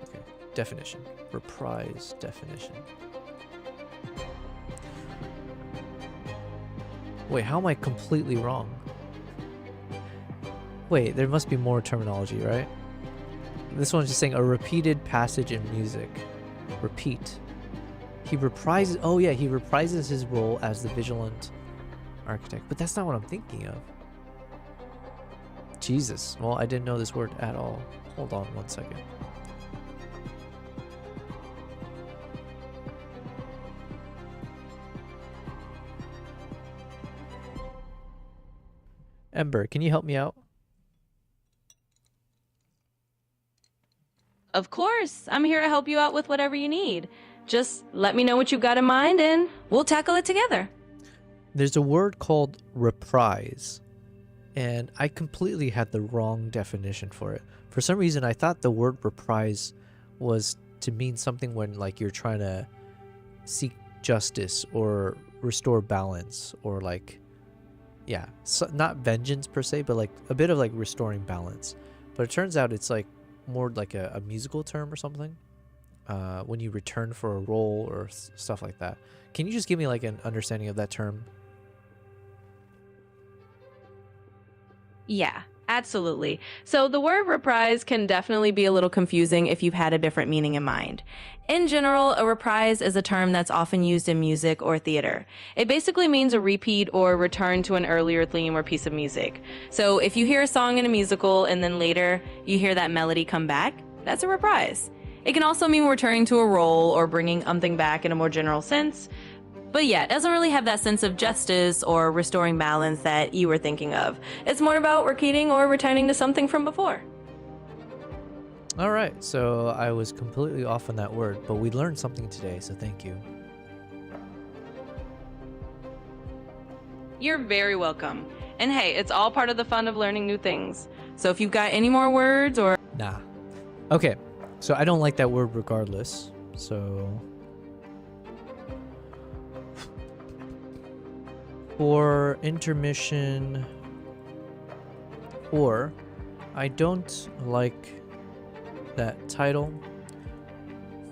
Okay, definition. Reprise definition. Wait, how am I completely wrong? Wait, there must be more terminology, right? This one's just saying a repeated passage in music. Repeat. He reprises, oh yeah, he reprises his role as the vigilant architect. But that's not what I'm thinking of. Jesus. Well, I didn't know this word at all. Hold on one second. Ember, can you help me out? Of course, I'm here to help you out with whatever you need. Just let me know what you've got in mind and we'll tackle it together. There's a word called reprise, and I completely had the wrong definition for it. For some reason, I thought the word reprise was to mean something when like you're trying to seek justice or restore balance or like, yeah, so not vengeance per se, but like a bit of like restoring balance. But it turns out it's like more like a musical term or something. When you return for a role or stuff like that. Can you just give me like an understanding of that term? Yeah, Absolutely. So the word reprise can definitely be a little confusing if you've had a different meaning in mind. In general, a reprise is a term that's often used in music or theater. It basically means a repeat or return to an earlier theme or piece of music. So if you hear a song in a musical and then later you hear that melody come back, that's a reprise. It can also mean returning to a role or bringing something back in a more general sense. But yeah, it doesn't really have that sense of justice or restoring balance that you were thinking of. It's more about repeating or returning to something from before. All right, so I was completely off on that word, but we learned something today, so thank you. You're very welcome. And hey, it's all part of the fun of learning new things. So if you've got any more words or... Nah. Okay, so I don't like that word regardless, so... For intermission, or I don't like that title.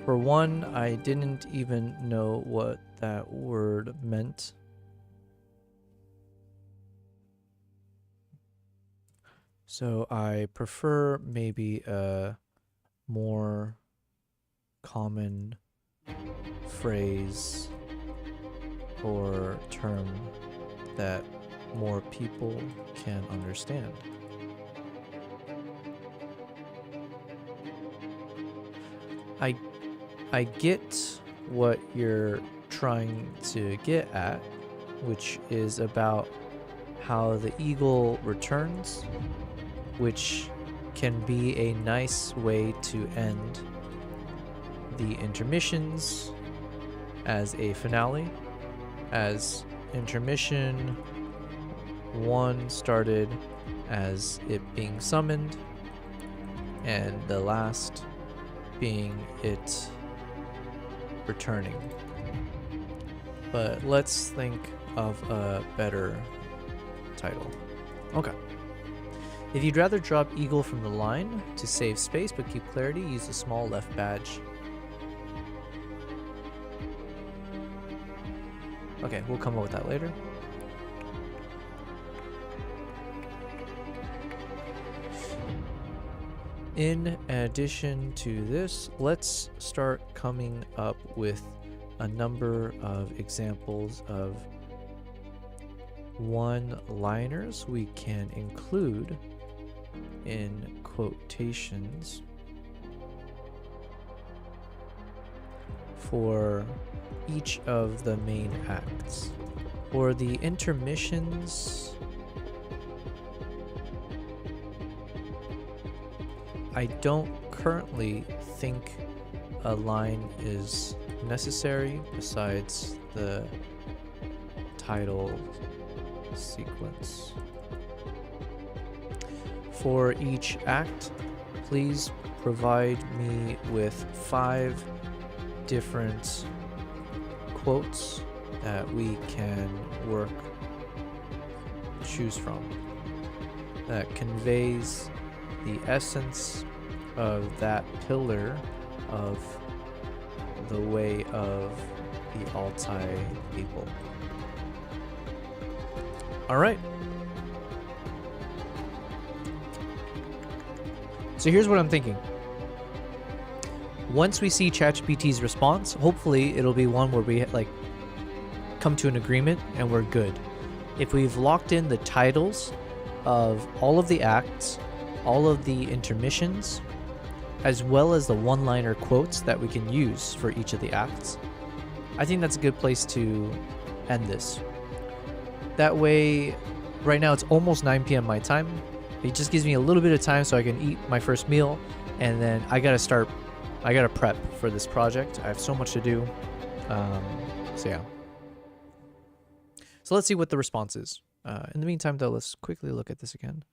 For one, I didn't even know what that word meant. So I prefer maybe a more common phrase or term that more people can understand. I get what you're trying to get at, which is about how the eagle returns, which can be a nice way to end the intermissions as a finale, as intermission 1 started as it being summoned, and the last being it returning. But let's think of a better title. Okay. If you'd rather drop eagle from the line to save space but keep clarity, use the small left badge. Okay, we'll come up with that later. In addition to this, let's start coming up with a number of examples of one-liners we can include in quotations for each of the main acts. For the intermissions, I don't currently think a line is necessary besides the title sequence. For each act, please provide me with 5 different quotes that we can choose from that conveys the essence of that pillar of the way of the Altai people. All right. So here's what I'm thinking. Once we see ChatGPT's response, hopefully it'll be one where we come to an agreement and we're good. If we've locked in the titles of all of the acts, all of the intermissions, as well as the one-liner quotes that we can use for each of the acts, I think that's a good place to end this. That way, right now it's almost 9 p.m. my time. It just gives me a little bit of time so I can eat my first meal, and then I gotta prep for this project. I have so much to do. So yeah. So let's see what the response is. In the meantime, though, let's quickly look at this again.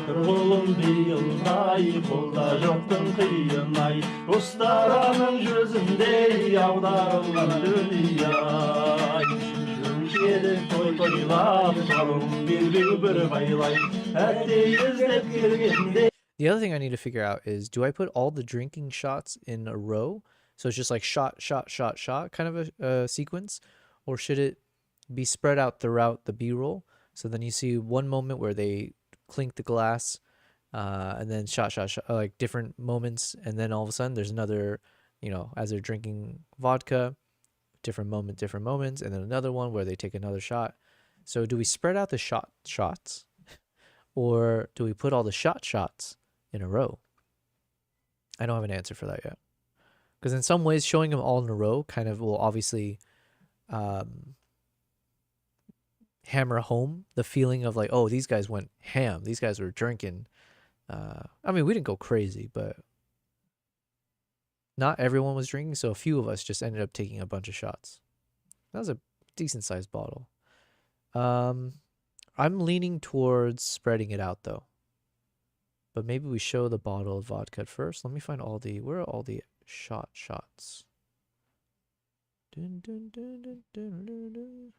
Kırgılım bir yılday, kolda joktun kıyın ay. Ustaranın yüzünde yavdarılan dünya. Şişiri toy toylap, torun bir baylay. Hadi yüzlep girginde. The other thing I need to figure out is, do I put all the drinking shots in a row? So it's just like shot, shot, shot, shot kind of a sequence? Or should it be spread out throughout the B-roll? So then you see one moment where they clink the glass, and then shot, shot, shot, like different moments. And then all of a sudden there's another, you know, as they're drinking vodka, different moments. And then another one where they take another shot. So do we spread out the shots? Or do we put all the shots in a row? I don't have an answer for that yet. Because in some ways, showing them all in a row kind of will obviously hammer home the feeling of like, oh, these guys went ham. These guys were drinking. I mean, we didn't go crazy, but not everyone was drinking. So a few of us just ended up taking a bunch of shots. That was a decent sized bottle. I'm leaning towards spreading it out though. But maybe we show the bottle of vodka first. Let me find all the, where are all the shots? Dun, dun, dun, dun, dun, dun, dun.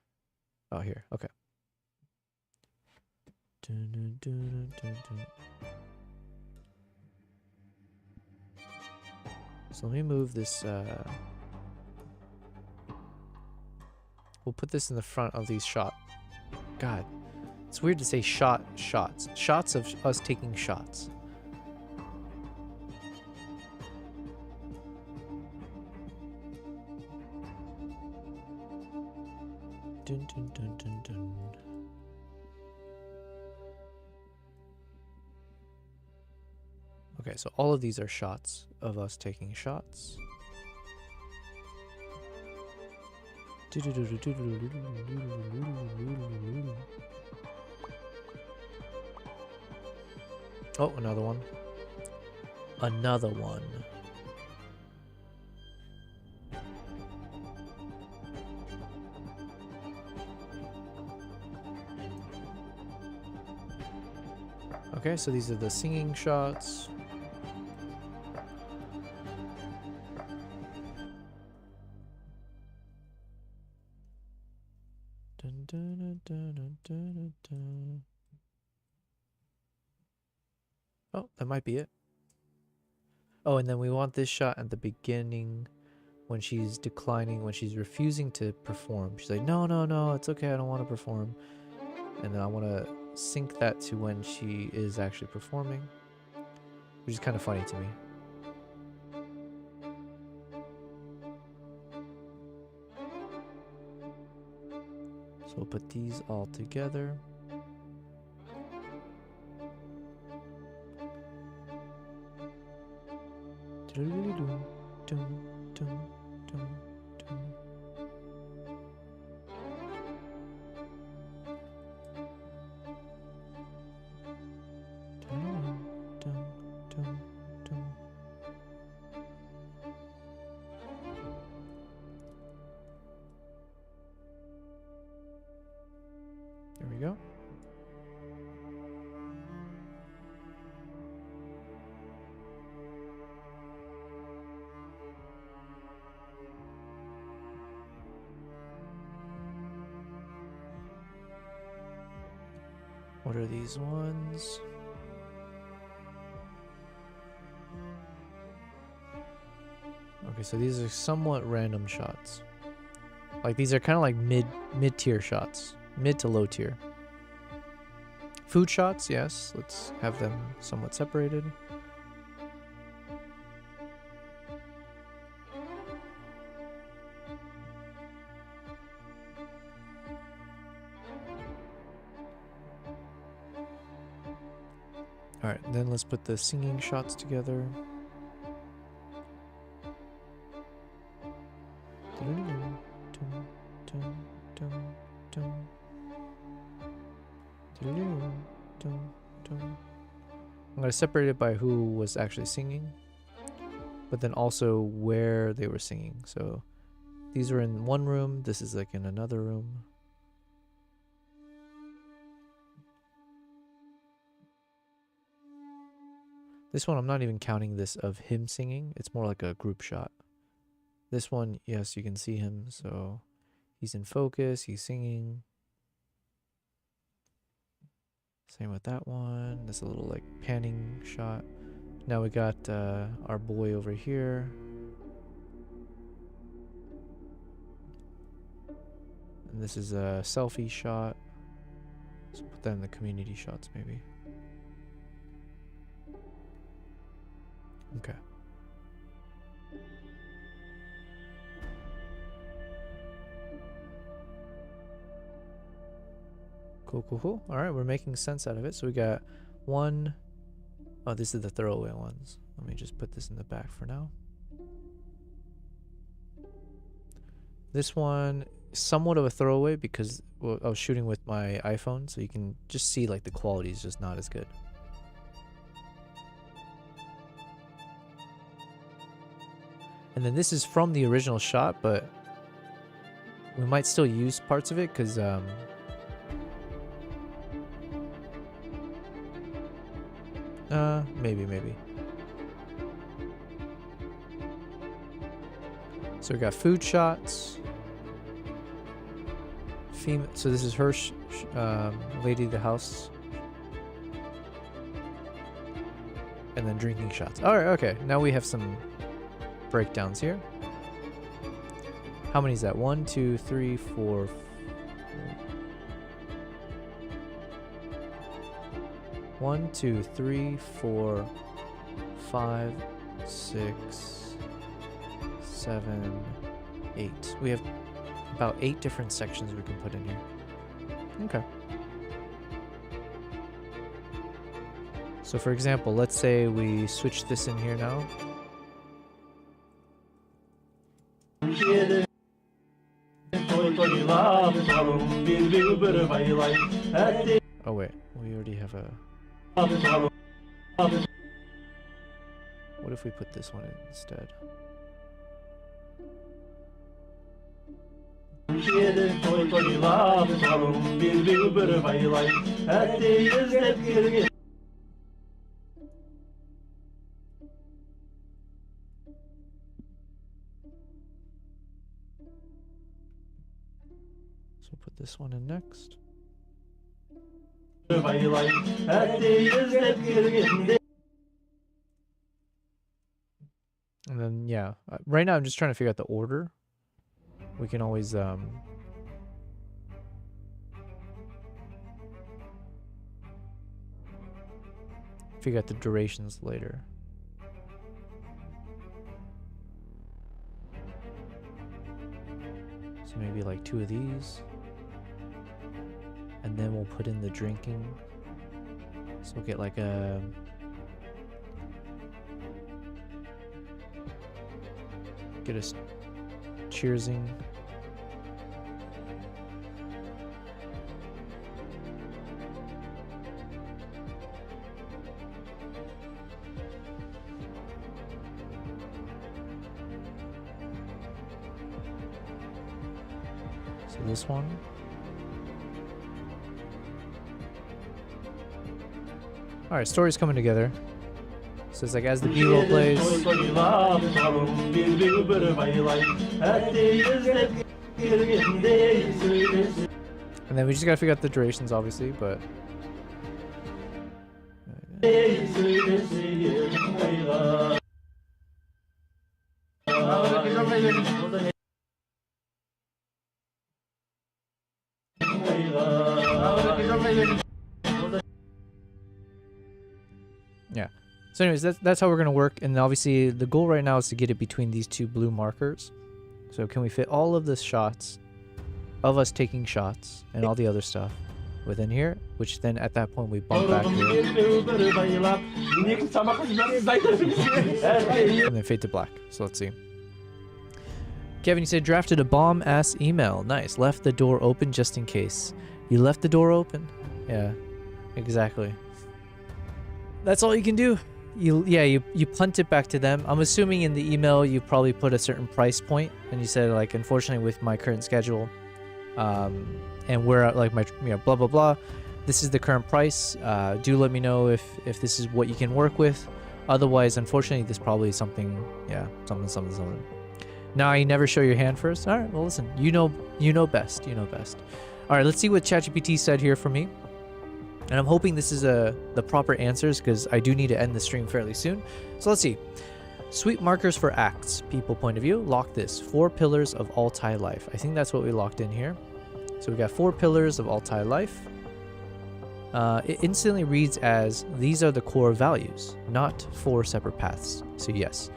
Oh, here. Okay. Dun, dun, dun, dun, dun. So let me move this. We'll put this in the front of these shot. God, it's weird to say shots. Shots of us taking shots. Dun, dun, dun, dun, dun. Okay, so all of these are shots of us taking shots. Oh, another one. Another one. Okay, so these are the singing shots. Dun, dun, dun, dun, dun, dun. Oh, that might be it. Oh, and then we want this shot at the beginning when she's declining, when she's refusing to perform. She's like, no, no, no, it's okay, I don't want to perform. And then I want to sync that to when she is actually performing, which is kind of funny to me. So we'll put these all together. There we go. What are these ones? Okay, so these are somewhat random shots. Like these are kind of like mid-tier shots. Mid to low tier. Food shots, yes. Let's have them somewhat separated. Alright, then let's put the singing shots together. I'm going to separate it by who was actually singing, but then also where they were singing. So these were in one room, this is like in another room. This one, I'm not even counting this of him singing. It's more like a group shot. This one, yes, you can see him. So he's in focus. He's singing. Same with that one. This a little like panning shot. Now we got our boy over here. And this is a selfie shot. Let's put that in the community shots maybe. Okay. Cool, cool, cool. All right, we're making sense out of it. So we got one. Oh, this is the throwaway ones. Let me just put this in the back for now. This one, somewhat of a throwaway because well, I was shooting with my iPhone, so you can just see like the quality is just not as good. And then this is from the original shot, but we might still use parts of it because maybe. So we got food shots. So this is her lady of the house. And then drinking shots. Alright, okay. Now we have some breakdowns here. How many is that? 1, 2, 3, 4. 1, 2, 3, 4, 5, 6, 7, 8. We have about 8 different sections we can put in here. Okay. So for example, let's say we switch this in here now. Oh wait, we already have a... What if we put this one in instead? So we'll put this one in next. And then yeah, right now I'm just trying to figure out the order. We can always figure out the durations later. So maybe like 2 of these. And then we'll put in the drinking. So we'll get like a... Get us cheersing. So this one. Alright, story's coming together. So it's like as the B-roll plays. And then we just gotta figure out the durations obviously, but... Yeah. So anyways, that's how we're going to work. And obviously the goal right now is to get it between these 2 blue markers. So can we fit all of the shots of us taking shots and all the other stuff within here, which then at that point we bump back here. And then fade to black. So let's see. Kevin, you said drafted a bomb-ass email. Nice. Left the door open just in case. You left the door open? Yeah, exactly. That's all you can do. You punt it back to them. I'm assuming in the email you probably put a certain price point, and you said like, unfortunately with my current schedule, and we're at like my blah blah blah, this is the current price. Do let me know if this is what you can work with, Otherwise, unfortunately, this probably is something, yeah, something. Now you never show your hand first? All right, well, listen, you know best, you know best. All right, let's see what ChatGPT said here for me. And I'm hoping this is the proper answers because I do need to end the stream fairly soon. So let's see. Sweep markers for acts, people point of view. Lock this. 4 pillars of Altai life. I think that's what we locked in here. So we got 4 pillars of Altai life. It instantly reads as, these are the core values, not 4 separate paths. So yes.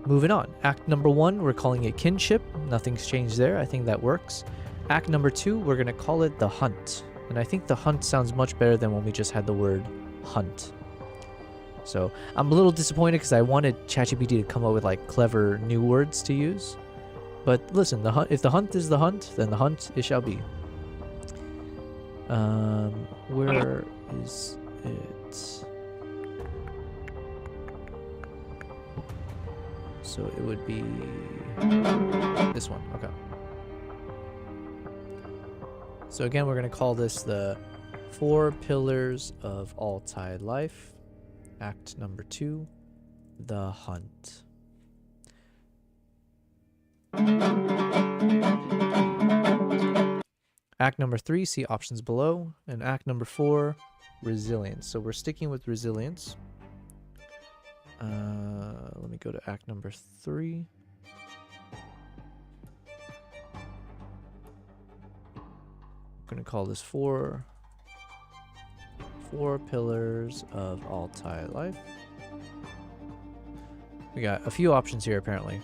Moving on. Act number 1, we're calling it kinship. Nothing's changed there. I think that works. Act number 2, we're going to call it the hunt. And I think the hunt sounds much better than when we just had the word hunt. So I'm a little disappointed because I wanted ChatGPT to come up with like clever new words to use. But listen, the hunt, if the hunt is the hunt, then the hunt it shall be. Where is it? So it would be this one. Okay. So again, we're going to call this the 4 pillars of Altai life. Act number 2, the hunt. Act number 3, see options below. And act number 4, resilience. So we're sticking with resilience. Let me go to act number 3. I'm going to call this 4 pillars of Altai life. We got a few options here apparently.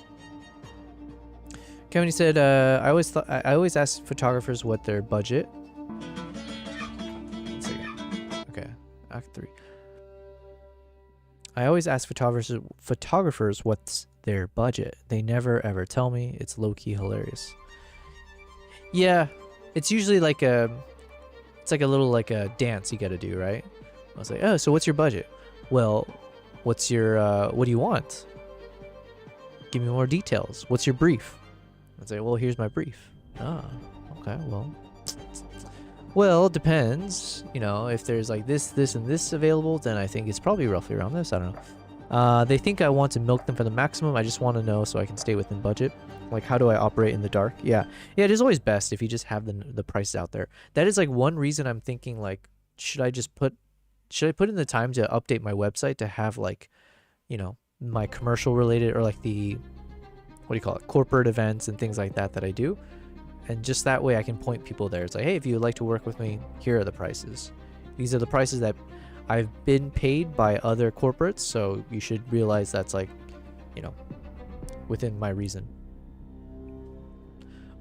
Kevin said, I always ask photographers what their budget. One second. Okay, act 3. I always ask photographers what's their budget. They never ever tell me. It's low-key hilarious. Yeah, it's usually like a little like a dance you gotta do, right? I was like, oh, so what's your budget? Well, what's your what do you want? Give me more details. What's your brief? I'd say, well, here's my brief. Ah, okay, well, it depends. You know, if there's like this, and this available, then I think it's probably roughly around this. I don't know. They think I want to milk them for the maximum. I just want to know so I can stay within budget. Like, how do I operate in the dark? Yeah, it is always best if you just have the prices out there. That is like one reason I'm thinking like, should I put in the time to update my website to have like, you know, my commercial related or like the, what do you call it, corporate events and things like that I do. And just that way I can point people there. It's like, hey, if you would like to work with me, here are the prices. These are the prices that I've been paid by other corporates. So you should realize that's like, you know, within my reason.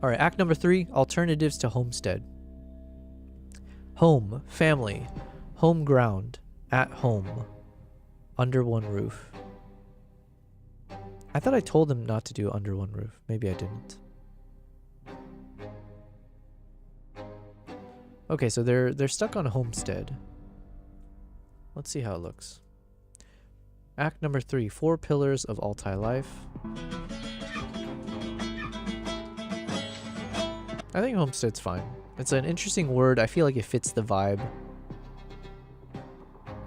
All right, act number 3, alternatives to homestead. Home, family, home ground, at home, under one roof. I thought I told them not to do under one roof. Maybe I didn't. Okay, so they're stuck on homestead. Let's see how it looks. Act number 3, 4 pillars of Altai life. I think homestead's fine. It's an interesting word. I feel like it fits the vibe.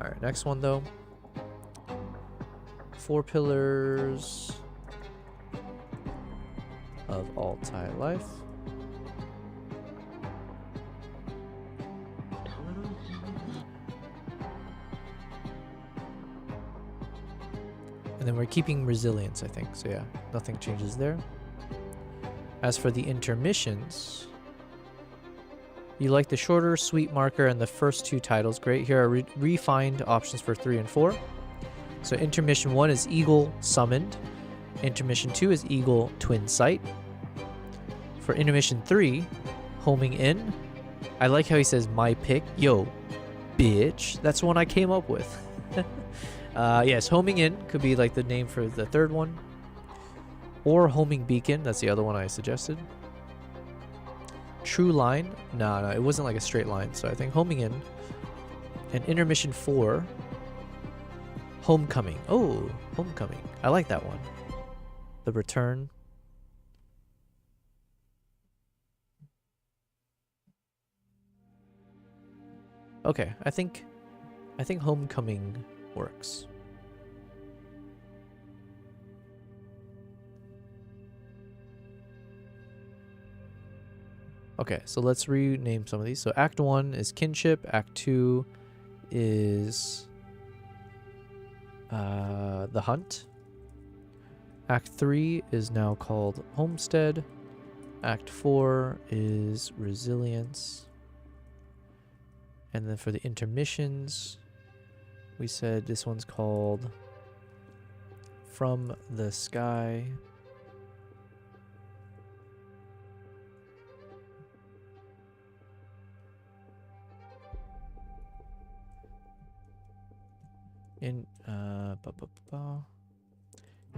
Alright, next one though. 4 pillars of Altai life. And then we're keeping resilience, I think. So yeah, nothing changes there. As for the intermissions, you like the shorter, sweet marker and the first 2 titles. Great. Here are refined options for 3 and 4. So intermission 1 is Eagle Summoned. Intermission 2 is Eagle Twin Sight. For intermission 3, Homing In. I like how he says my pick. Yo, bitch. That's one I came up with. Yes, Homing In could be like the name for the 3rd one. Or Homing Beacon. That's the other one I suggested. True Line. No, it wasn't like a straight line. So I think Homing In. And intermission 4. Homecoming. Oh, Homecoming. I like that one. The Return. Okay, I think Homecoming works. Okay, so let's rename some of these. So Act 1 is Kinship. Act 2 is The Hunt. Act 3 is now called Homestead. Act 4 is Resilience. And then for the intermissions, we said this one's called From the Sky.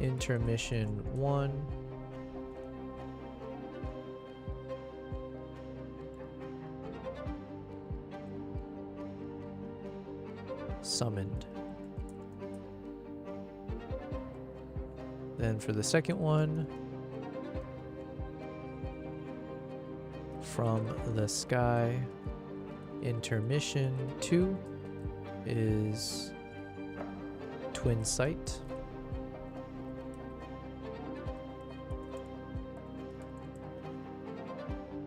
Intermission 1. Summoned. Then for the second one, From the Sky. Intermission 2 is Twin Sight.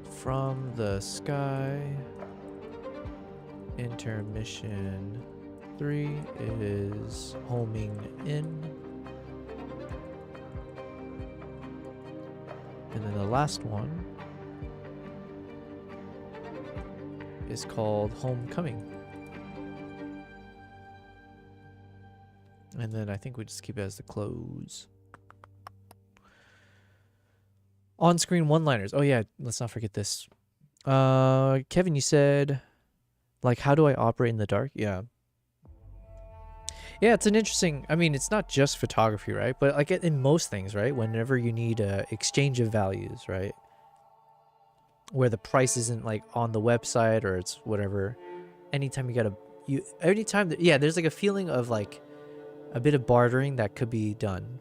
From the Sky. Intermission 3 is Homing In. And then the last one is called Homecoming. And then I think we just keep it as the close. On-screen one-liners. Oh yeah, let's not forget this. Kevin, you said, like, how do I operate in the dark? Yeah. Yeah, it's an interesting, I mean, it's not just photography, right? But like in most things, right? Whenever you need a exchange of values, right? Where the price isn't like on the website or it's whatever. Anytime you gotta, yeah, there's like a feeling of like a bit of bartering that could be done.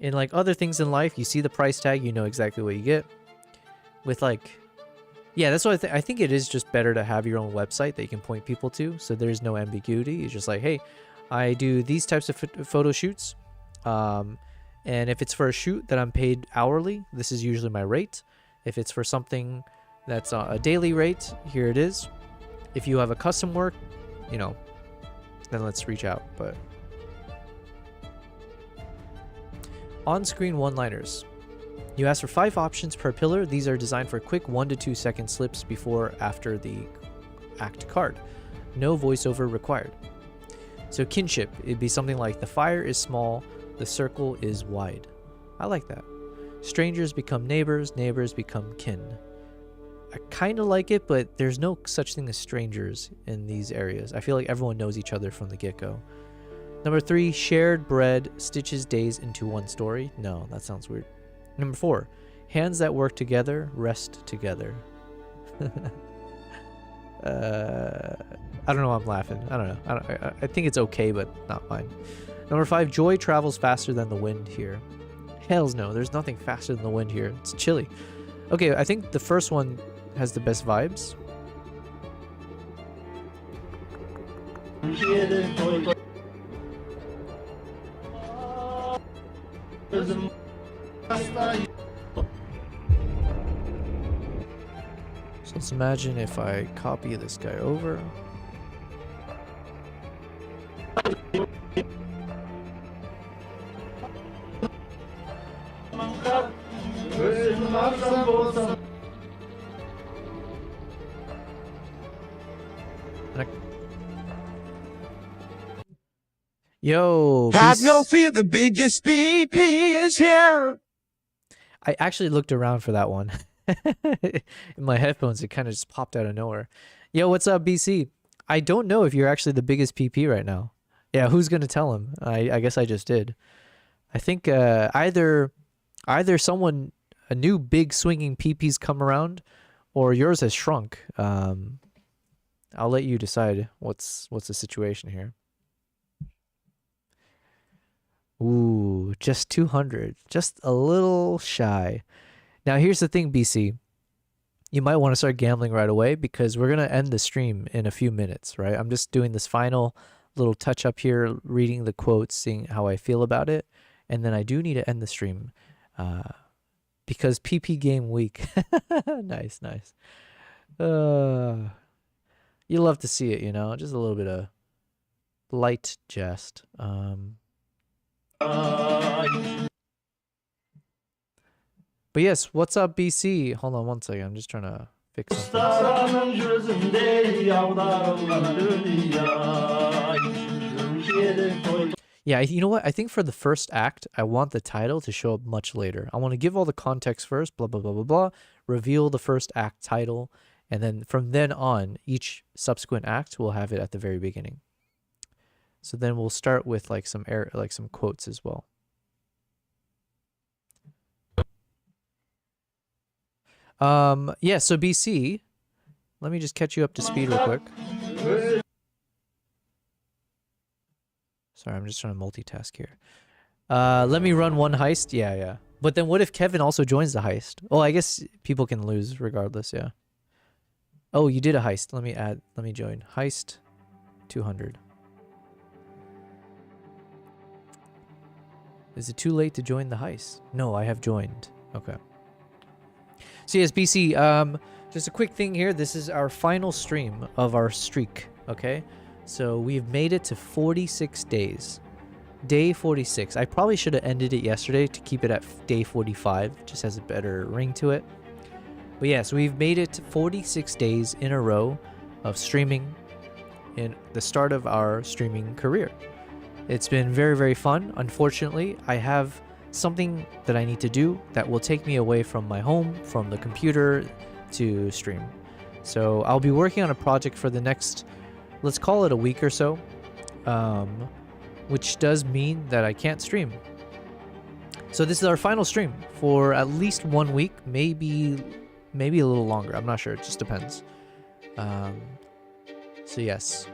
In like other things in life, you see the price tag, you know exactly what you get. With like, yeah, that's what I think it is just better to have your own website that you can point people to. So there's no ambiguity. It's just like, hey, I do these types of photo shoots. And if it's for a shoot that I'm paid hourly, this is usually my rate. If it's for something that's a daily rate, here it is. If you have a custom work, you know, then let's reach out. But on-screen one-liners. You ask for 5 options per pillar. These are designed for quick 1 to 2 second slips before after the act card. No voiceover required. So kinship, it'd be something like the fire is small, the circle is wide. I like that. Strangers become neighbors, neighbors become kin. I kind of like it, but there's no such thing as strangers in these areas. I feel like everyone knows each other from the get-go. Number 3, shared bread stitches days into one story. No, that sounds weird. Number 4, hands that work together rest together. I don't know why I'm laughing. I don't know. I think it's okay, but not mine. Number 5, joy travels faster than the wind here. Hells no, there's nothing faster than the wind here. It's chilly. Okay, I think the first one has the best vibes. So let's imagine if I copy this guy over. Yo, Have no fear, the biggest BP is here. I actually looked around for that one. In my headphones, it kind of just popped out of nowhere. Yo, what's up, BC? I don't know if you're actually the biggest PP right now. Yeah, who's gonna tell him? I guess I just did. I think either someone, a new big swinging PP's come around, or yours has shrunk. I'll let you decide what's the situation here. Ooh, just 200. Just a little shy. Now, here's the thing, BC. You might want to start gambling right away because we're going to end the stream in a few minutes, right? I'm just doing this final little touch up here, reading the quotes, seeing how I feel about it. And then I do need to end the stream because PP game week. Nice, nice. You love to see it, you know, just a little bit of light jest. But yes, what's up, BC? Hold on one second. I'm just trying to fix something. Staranın yüzünde yavdarılan dünya. Türkiye'de koy. Yeah, you know what? I think for the first act, I want the title to show up much later. I want to give all the context first, blah, blah, blah, blah, blah, reveal the first act title, and then from then on, each subsequent act will have it at the very beginning. So then we'll start with like some quotes as well. Yeah, so BC, let me just catch you up to speed real quick. Sorry, I'm just trying to multitask here. Let me run one heist. Yeah. But then what if Kevin also joins the heist? Oh, I guess people can lose regardless, yeah. Oh, you did a heist. Let me join. Heist 200. Is it too late to join the heist? No, I have joined. Okay. So yes, BC, just a quick thing here. This is our final stream of our streak, okay? So we've made it to 46 days. Day 46. I probably should have ended it yesterday to keep it at day 45. Just has a better ring to it. But yeah, so we've made it to 46 days in a row of streaming in the start of our streaming career. It's been very, very fun. Unfortunately, I have something that I need to do that will take me away from my home, from the computer to stream. So I'll be working on a project for the next, let's call it a week or so, which does mean that I can't stream. So this is our final stream for at least 1 week, maybe a little longer. I'm not sure. It just depends. So yes.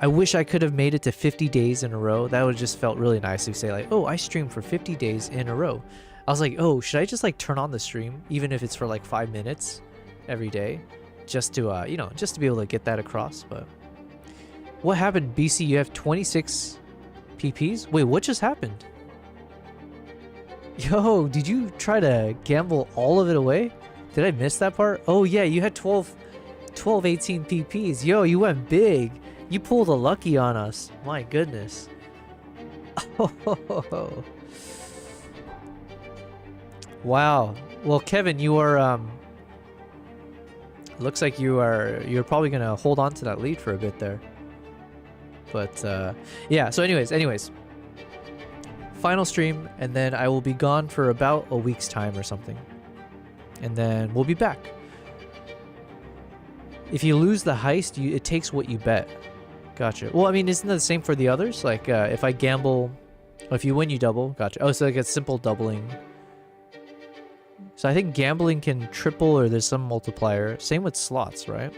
I wish I could have made it to 50 days in a row. That would have just felt really nice to say like, oh, I streamed for 50 days in a row. I was like, oh, should I just like turn on the stream, even if it's for like 5 minutes every day, just to, you know, just to be able to get that across. But what happened, BC? You have 26 PPs? Wait, what just happened? Yo, did you try to gamble all of it away? Did I miss that part? Oh yeah, you had 18 PPs. Yo, you went big. You pulled a lucky on us. My goodness. Oh. Wow. Well, Kevin, you are looks like you're probably gonna hold on to that lead for a bit there. But yeah, so anyways. Final stream, and then I will be gone for about a week's time or something. And then we'll be back. If you lose the heist, it takes what you bet. Gotcha. Well, I mean, isn't that the same for the others? Like, if I gamble, if you win, you double. Gotcha. Oh, so like it's simple doubling. So I think gambling can triple, or there's some multiplier. Same with slots, right?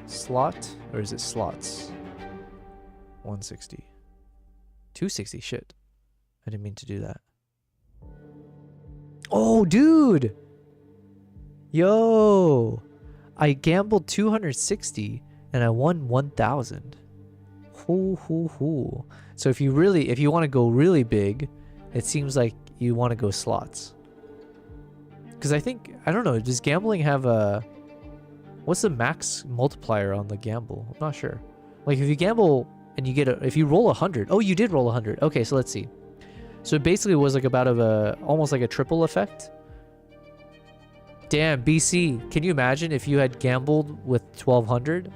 Slot, or is it slots? 160. 260, shit. I didn't mean to do that. Oh, dude! Yo! I gambled 260 and I won 1,000. Hoo. So if you want to go really big, it seems like you want to go slots. Because I don't know, does gambling have a... What's the max multiplier on the gamble? I'm not sure. Like if you gamble and you get if you roll 100. Oh, you did roll 100. Okay, so let's see. So it basically was like almost like a triple effect. Damn, BC, can you imagine if you had gambled with 1,200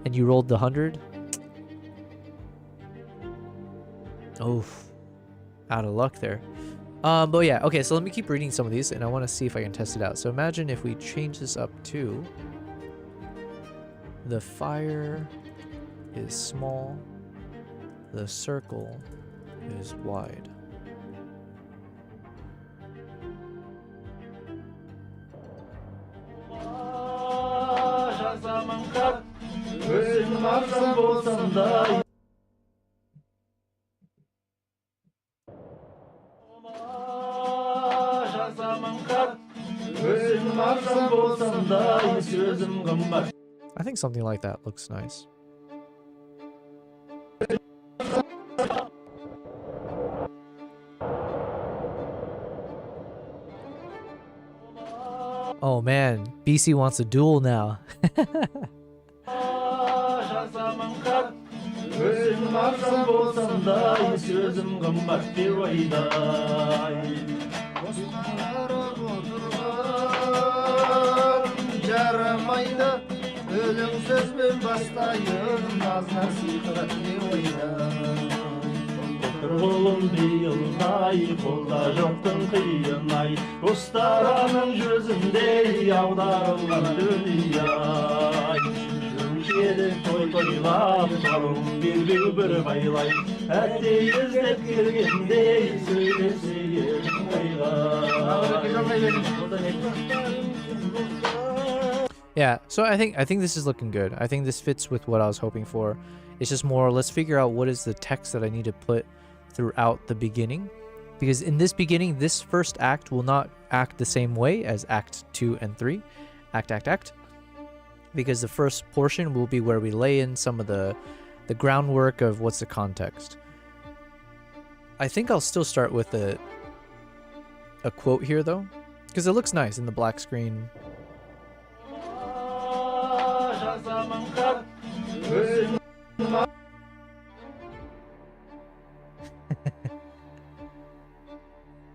and you rolled the 100? Oh, out of luck there. But yeah, okay, so let me keep reading some of these and I want to see if I can test it out. So imagine if we change this up to the fire is small, the circle is wide. I think something like that looks nice. Oh man, BC wants a duel now. Өзім ақсам болсам да сөзім қымбат деп ойдай жарамайды өлең сөзбен бастайын назар сыйқырат деп ойдай Отыр қолым биылдай қолда жоқтың қиын-ай ұстараның жүзіндей аударылған дүние-ай Жүрушеді той-тойлап барым белбеу бір байлай әттей іздеп келгендей сөйлесе ерін Yeah, so I think this is looking good. I think this fits with what I was hoping for. It's just more, let's figure out what is the text that I need to put throughout the beginning. Because in this beginning, this first act will not act the same way as Act 2 and 3. Act. Because the first portion will be where we lay in some of the groundwork of what's the context. I think I'll still start with a quote here, though. Because it looks nice in the black screen.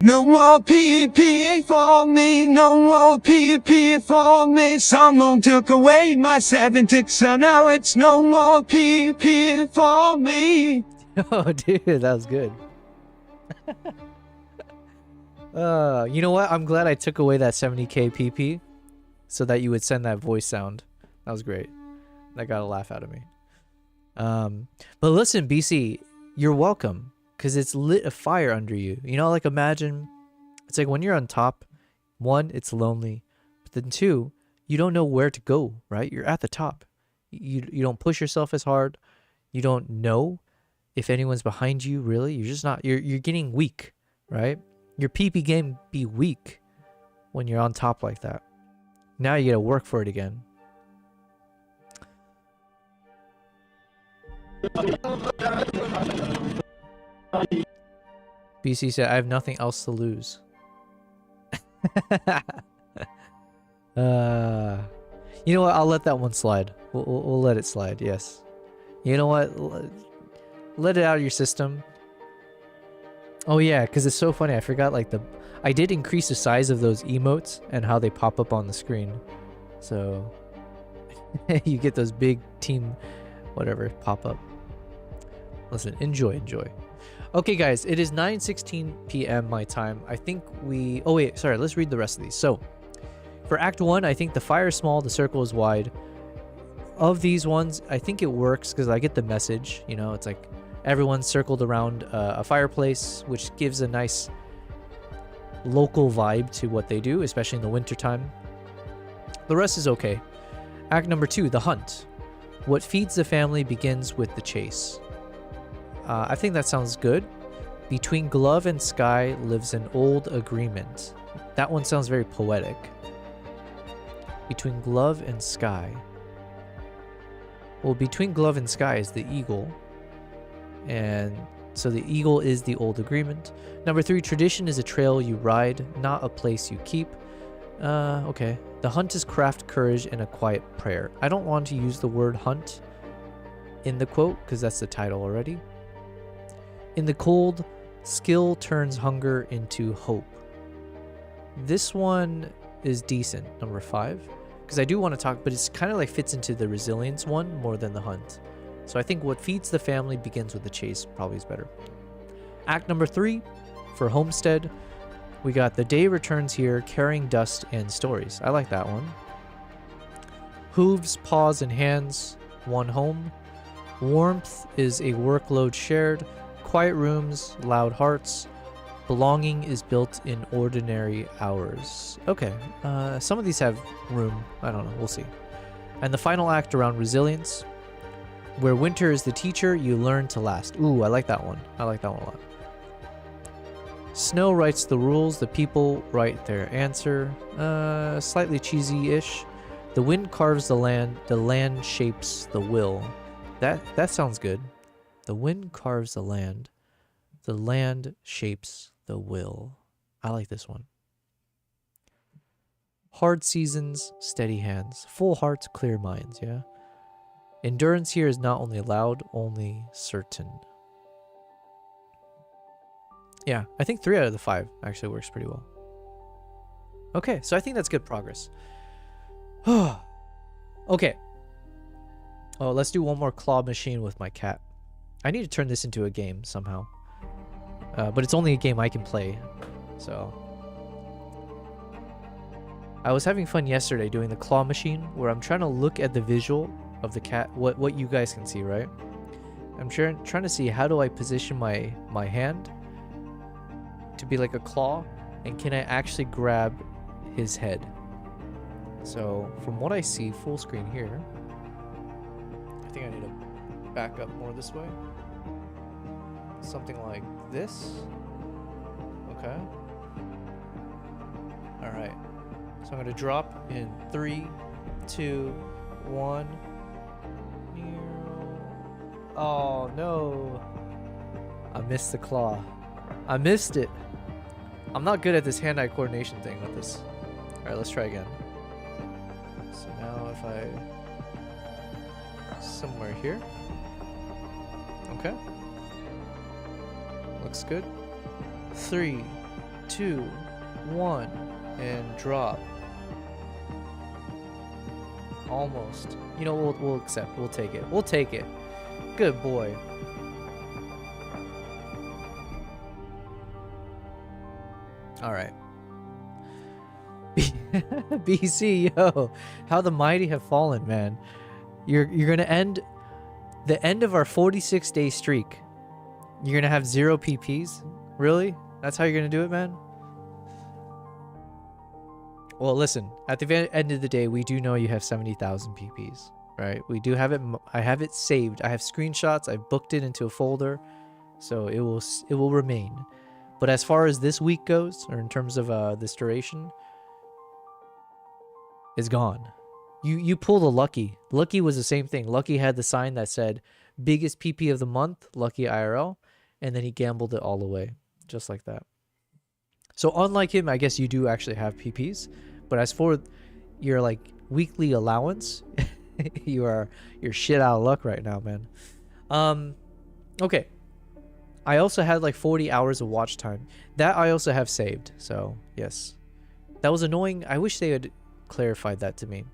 No more PPA for me, no more PPA for me. Someone took away my 7 so now it's no more PPA for me. Oh, dude, that was good. You know what? I'm glad I took away that 70k PP so that you would send that voice sound. That was great. That got a laugh out of me. But listen, BC, you're welcome. Because it's lit a fire under you. You know, like imagine, it's like when you're on top, one, it's lonely. But then two, you don't know where to go, right? You're at the top. You don't push yourself as hard. You don't know if anyone's behind you, really. You're just not, you're getting weak, right? Your PP game be weak when you're on top like that. Now you gotta work for it again. BC said, I have nothing else to lose. You know what? I'll let that one slide. We'll let it slide, yes. You know what? Let it out of your system. Oh yeah, because it's so funny. I forgot, like, I did increase the size of those emotes and how they pop up on the screen. So you get those big team, whatever, pop up. Listen, enjoy. Okay, guys, it is 9:16 p.m. my time. I think we... Oh, wait, sorry. Let's read the rest of these. So, for Act 1, I think the fire is small, the circle is wide. Of these ones, I think it works because I get the message. You know, it's like everyone's circled around a fireplace, which gives a nice local vibe to what they do, especially in the wintertime. The rest is okay. Act number 2, the hunt. What feeds the family begins with the chase. I think that sounds good. Between glove and sky lives an old agreement. That one sounds very poetic. Between glove and sky. Well, between glove and sky is the eagle. And so the eagle is the old agreement. Number 3, tradition is a trail you ride, not a place you keep. Okay. The hunt is craft, courage, and a quiet prayer. I don't want to use the word hunt in the quote because that's the title already. In the cold, skill turns hunger into hope. This one is decent, number 5. Because I do want to talk, but it's kind of like fits into the resilience one more than the hunt. So I think what feeds the family begins with the chase probably is better. Act number 3, for Homestead, we got the day returns here, carrying dust and stories. I like that one. Hooves, paws, and hands, one home. Warmth is a workload shared. Quiet rooms, loud hearts. Belonging is built in ordinary hours. Okay, some of these have room. I don't know, we'll see. And the final act around resilience. Where winter is the teacher, you learn to last. Ooh, I like that one. I like that one a lot. Snow writes the rules, the people write their answer. Slightly cheesy-ish. The wind carves the land shapes the will. That sounds good. The wind carves the land shapes the will. I like this one. Hard seasons, steady hands. Full hearts, clear minds, yeah? Endurance here is not only allowed, only certain. Yeah, I think 3 out of the 5 actually works pretty well. Okay, so I think that's good progress. Okay. Oh, let's do one more claw machine with my cat. I need to turn this into a game somehow. But it's only a game I can play, so... I was having fun yesterday doing the claw machine, where I'm trying to look at the visual of the cat, what you guys can see, right? I'm trying to see how do I position my hand to be like a claw, and can I actually grab his head? So from what I see, full screen here, I think I need to back up more this way. Something like this. Okay. All right. So I'm going to drop in 3, 2, 1. Oh no. I missed the claw. I missed it. I'm not good at this hand-eye coordination thing with this. Alright, let's try again. So now if I... somewhere here. Okay. Looks good. 3, 2, 1, and drop. Almost. You know, we'll accept. We'll take it. We'll take it. Good boy. All right. BC, yo, how the mighty have fallen, man. You're gonna end the end of our 46-day streak. You're gonna have 0 PPs. Really? That's how you're gonna do it, man? Well, listen, at the end of the day, we do know you have 70,000 PPs, right? We do have it. I have it saved. I have screenshots. I've booked it into a folder, so it will remain. But as far as this week goes, or in terms of this duration, is gone. You pulled a Lucky. Lucky was the same thing. Lucky had the sign that said biggest PP of the month, Lucky IRL, and then he gambled it all away, just like that. So unlike him, I guess you do actually have PPs. But as for your like weekly allowance, you're shit out of luck right now, man. Okay. I also had like 40 hours of watch time. That I also have saved. So yes, that was annoying. I wish they had clarified that to me,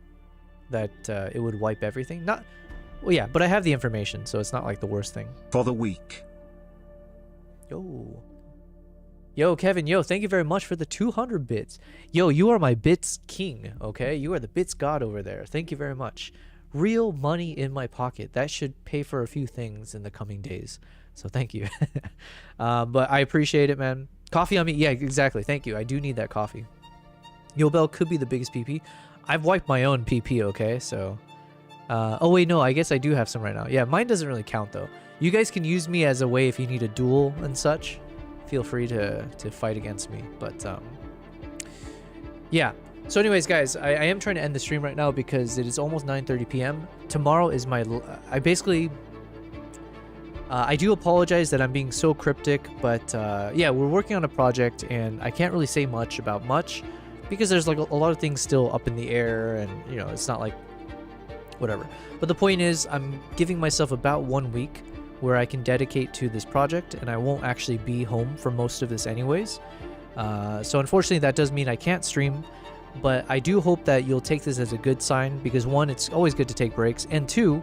that it would wipe everything. Not, well, yeah, but I have the information, so it's not like the worst thing. For the week. Yo, Kevin, yo, thank you very much for the 200 bits. Yo, you are my bits king, okay? You are the bits god over there. Thank you very much. Real money in my pocket. That should pay for a few things in the coming days. So thank you. But I appreciate it, man. Coffee on me. Yeah, exactly. Thank you. I do need that coffee. Yo, Bell could be the biggest PP. I've wiped my own PP, okay? So, oh wait, no, I guess I do have some right now. Yeah, mine doesn't really count though. You guys can use me as a way if you need a duel and such. Feel free to fight against me. But yeah. So anyways, guys, I am trying to end the stream right now because it is almost 9:30 p.m. Tomorrow is my... I basically... I do apologize that I'm being so cryptic, but yeah, we're working on a project and I can't really say much about much because there's like a lot of things still up in the air and, you know, it's not like... whatever. But the point is, I'm giving myself about 1 week where I can dedicate to this project, and I won't actually be home for most of this anyways. So unfortunately, that does mean I can't stream, but I do hope that you'll take this as a good sign, because 1, it's always good to take breaks, and 2,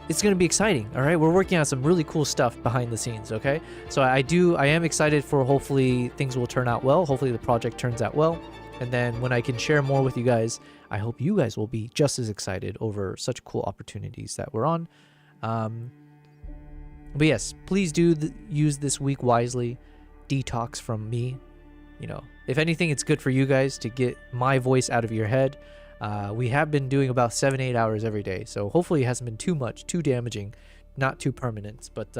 it's going to be exciting, all right? We're working on some really cool stuff behind the scenes, okay? So I am excited for hopefully things will turn out well. Hopefully the project turns out well. And then when I can share more with you guys, I hope you guys will be just as excited over such cool opportunities that we're on. But yes, please do use this week wisely. Detox from me. You know, if anything, it's good for you guys to get my voice out of your head. We have been doing about 7-8 hours every day, so hopefully it hasn't been too much, too damaging, not too permanent. But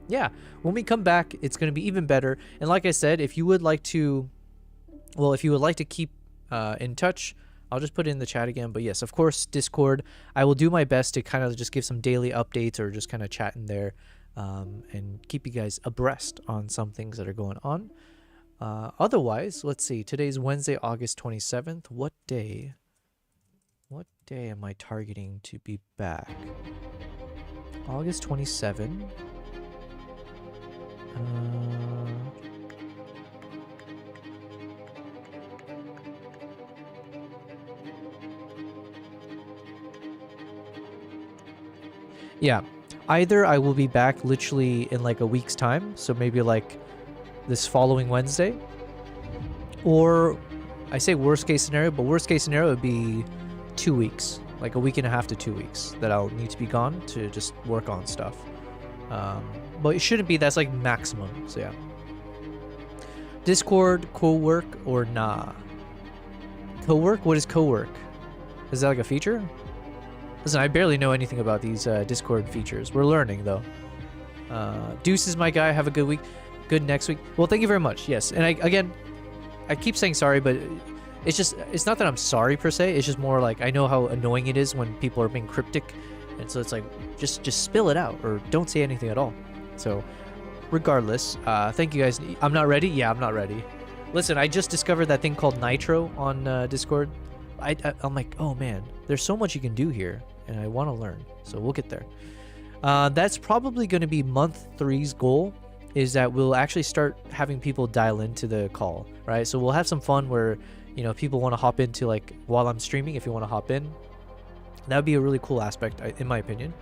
yeah, when we come back, it's going to be even better. And like I said, if you would like to, well, if you would like to keep in touch, I'll just put it in the chat again. But yes, of course, Discord. I will do my best to kind of just give some daily updates or just kind of chat in there and keep you guys abreast on some things that are going on. Otherwise, let's see. Today's Wednesday, August 27th. What day am I targeting to be back? August 27. Yeah, either I will be back literally in like a week's time, so maybe like this following Wednesday, or I say worst case scenario, but worst case scenario would be 2 weeks, like a week and a half to 2 weeks that I'll need to be gone to just work on stuff. But it shouldn't be, that's like maximum, so yeah. Discord, co-work, or nah? Co-work? What is co-work? Is that like a feature? Listen, I barely know anything about these Discord features. We're learning, though. Deuce is my guy. Have a good week. Good next week. Well, thank you very much. Yes. And I keep saying sorry, but it's not that I'm sorry per se. It's just more like I know how annoying it is when people are being cryptic. And so it's like, just spill it out or don't say anything at all. So regardless, thank you guys. I'm not ready. Yeah, I'm not ready. Listen, I just discovered that thing called Nitro on Discord. I'm like, oh man, there's so much you can do here, and I want to learn. So we'll get there. That's probably going to be month 3's goal, is that we'll actually start having people dial into the call, right? So we'll have some fun where, you know, people want to hop into, like, while I'm streaming, if you want to hop in. That would be a really cool aspect, in my opinion.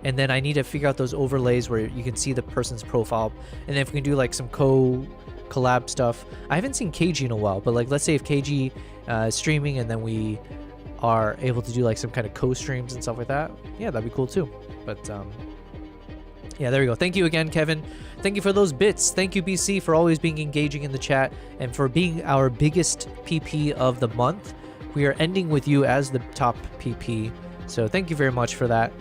And then I need to figure out those overlays where you can see the person's profile. And then if we can do, like, some collab stuff. I haven't seen KG in a while, but, like, let's say if KG is streaming and then we are able to do, like, some kind of co-streams and stuff like that. Yeah, that'd be cool, too. But, yeah, there we go. Thank you again, Kevin. Thank you for those bits. Thank you, BC, for always being engaging in the chat and for being our biggest PP of the month. We are ending with you as the top PP. So thank you very much for that.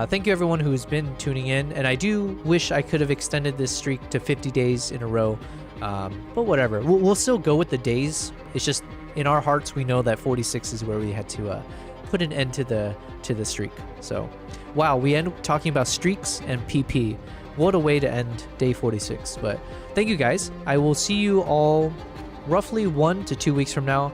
Thank you, everyone who's been tuning in. And I do wish I could have extended this streak to 50 days in a row. But whatever. We'll still go with the days. It's just in our hearts, we know that 46 is where we had to put an end to the streak. So, wow, we end talking about streaks and PP. What a way to end day 46. But thank you guys. I will see you all roughly 1 to 2 weeks from now.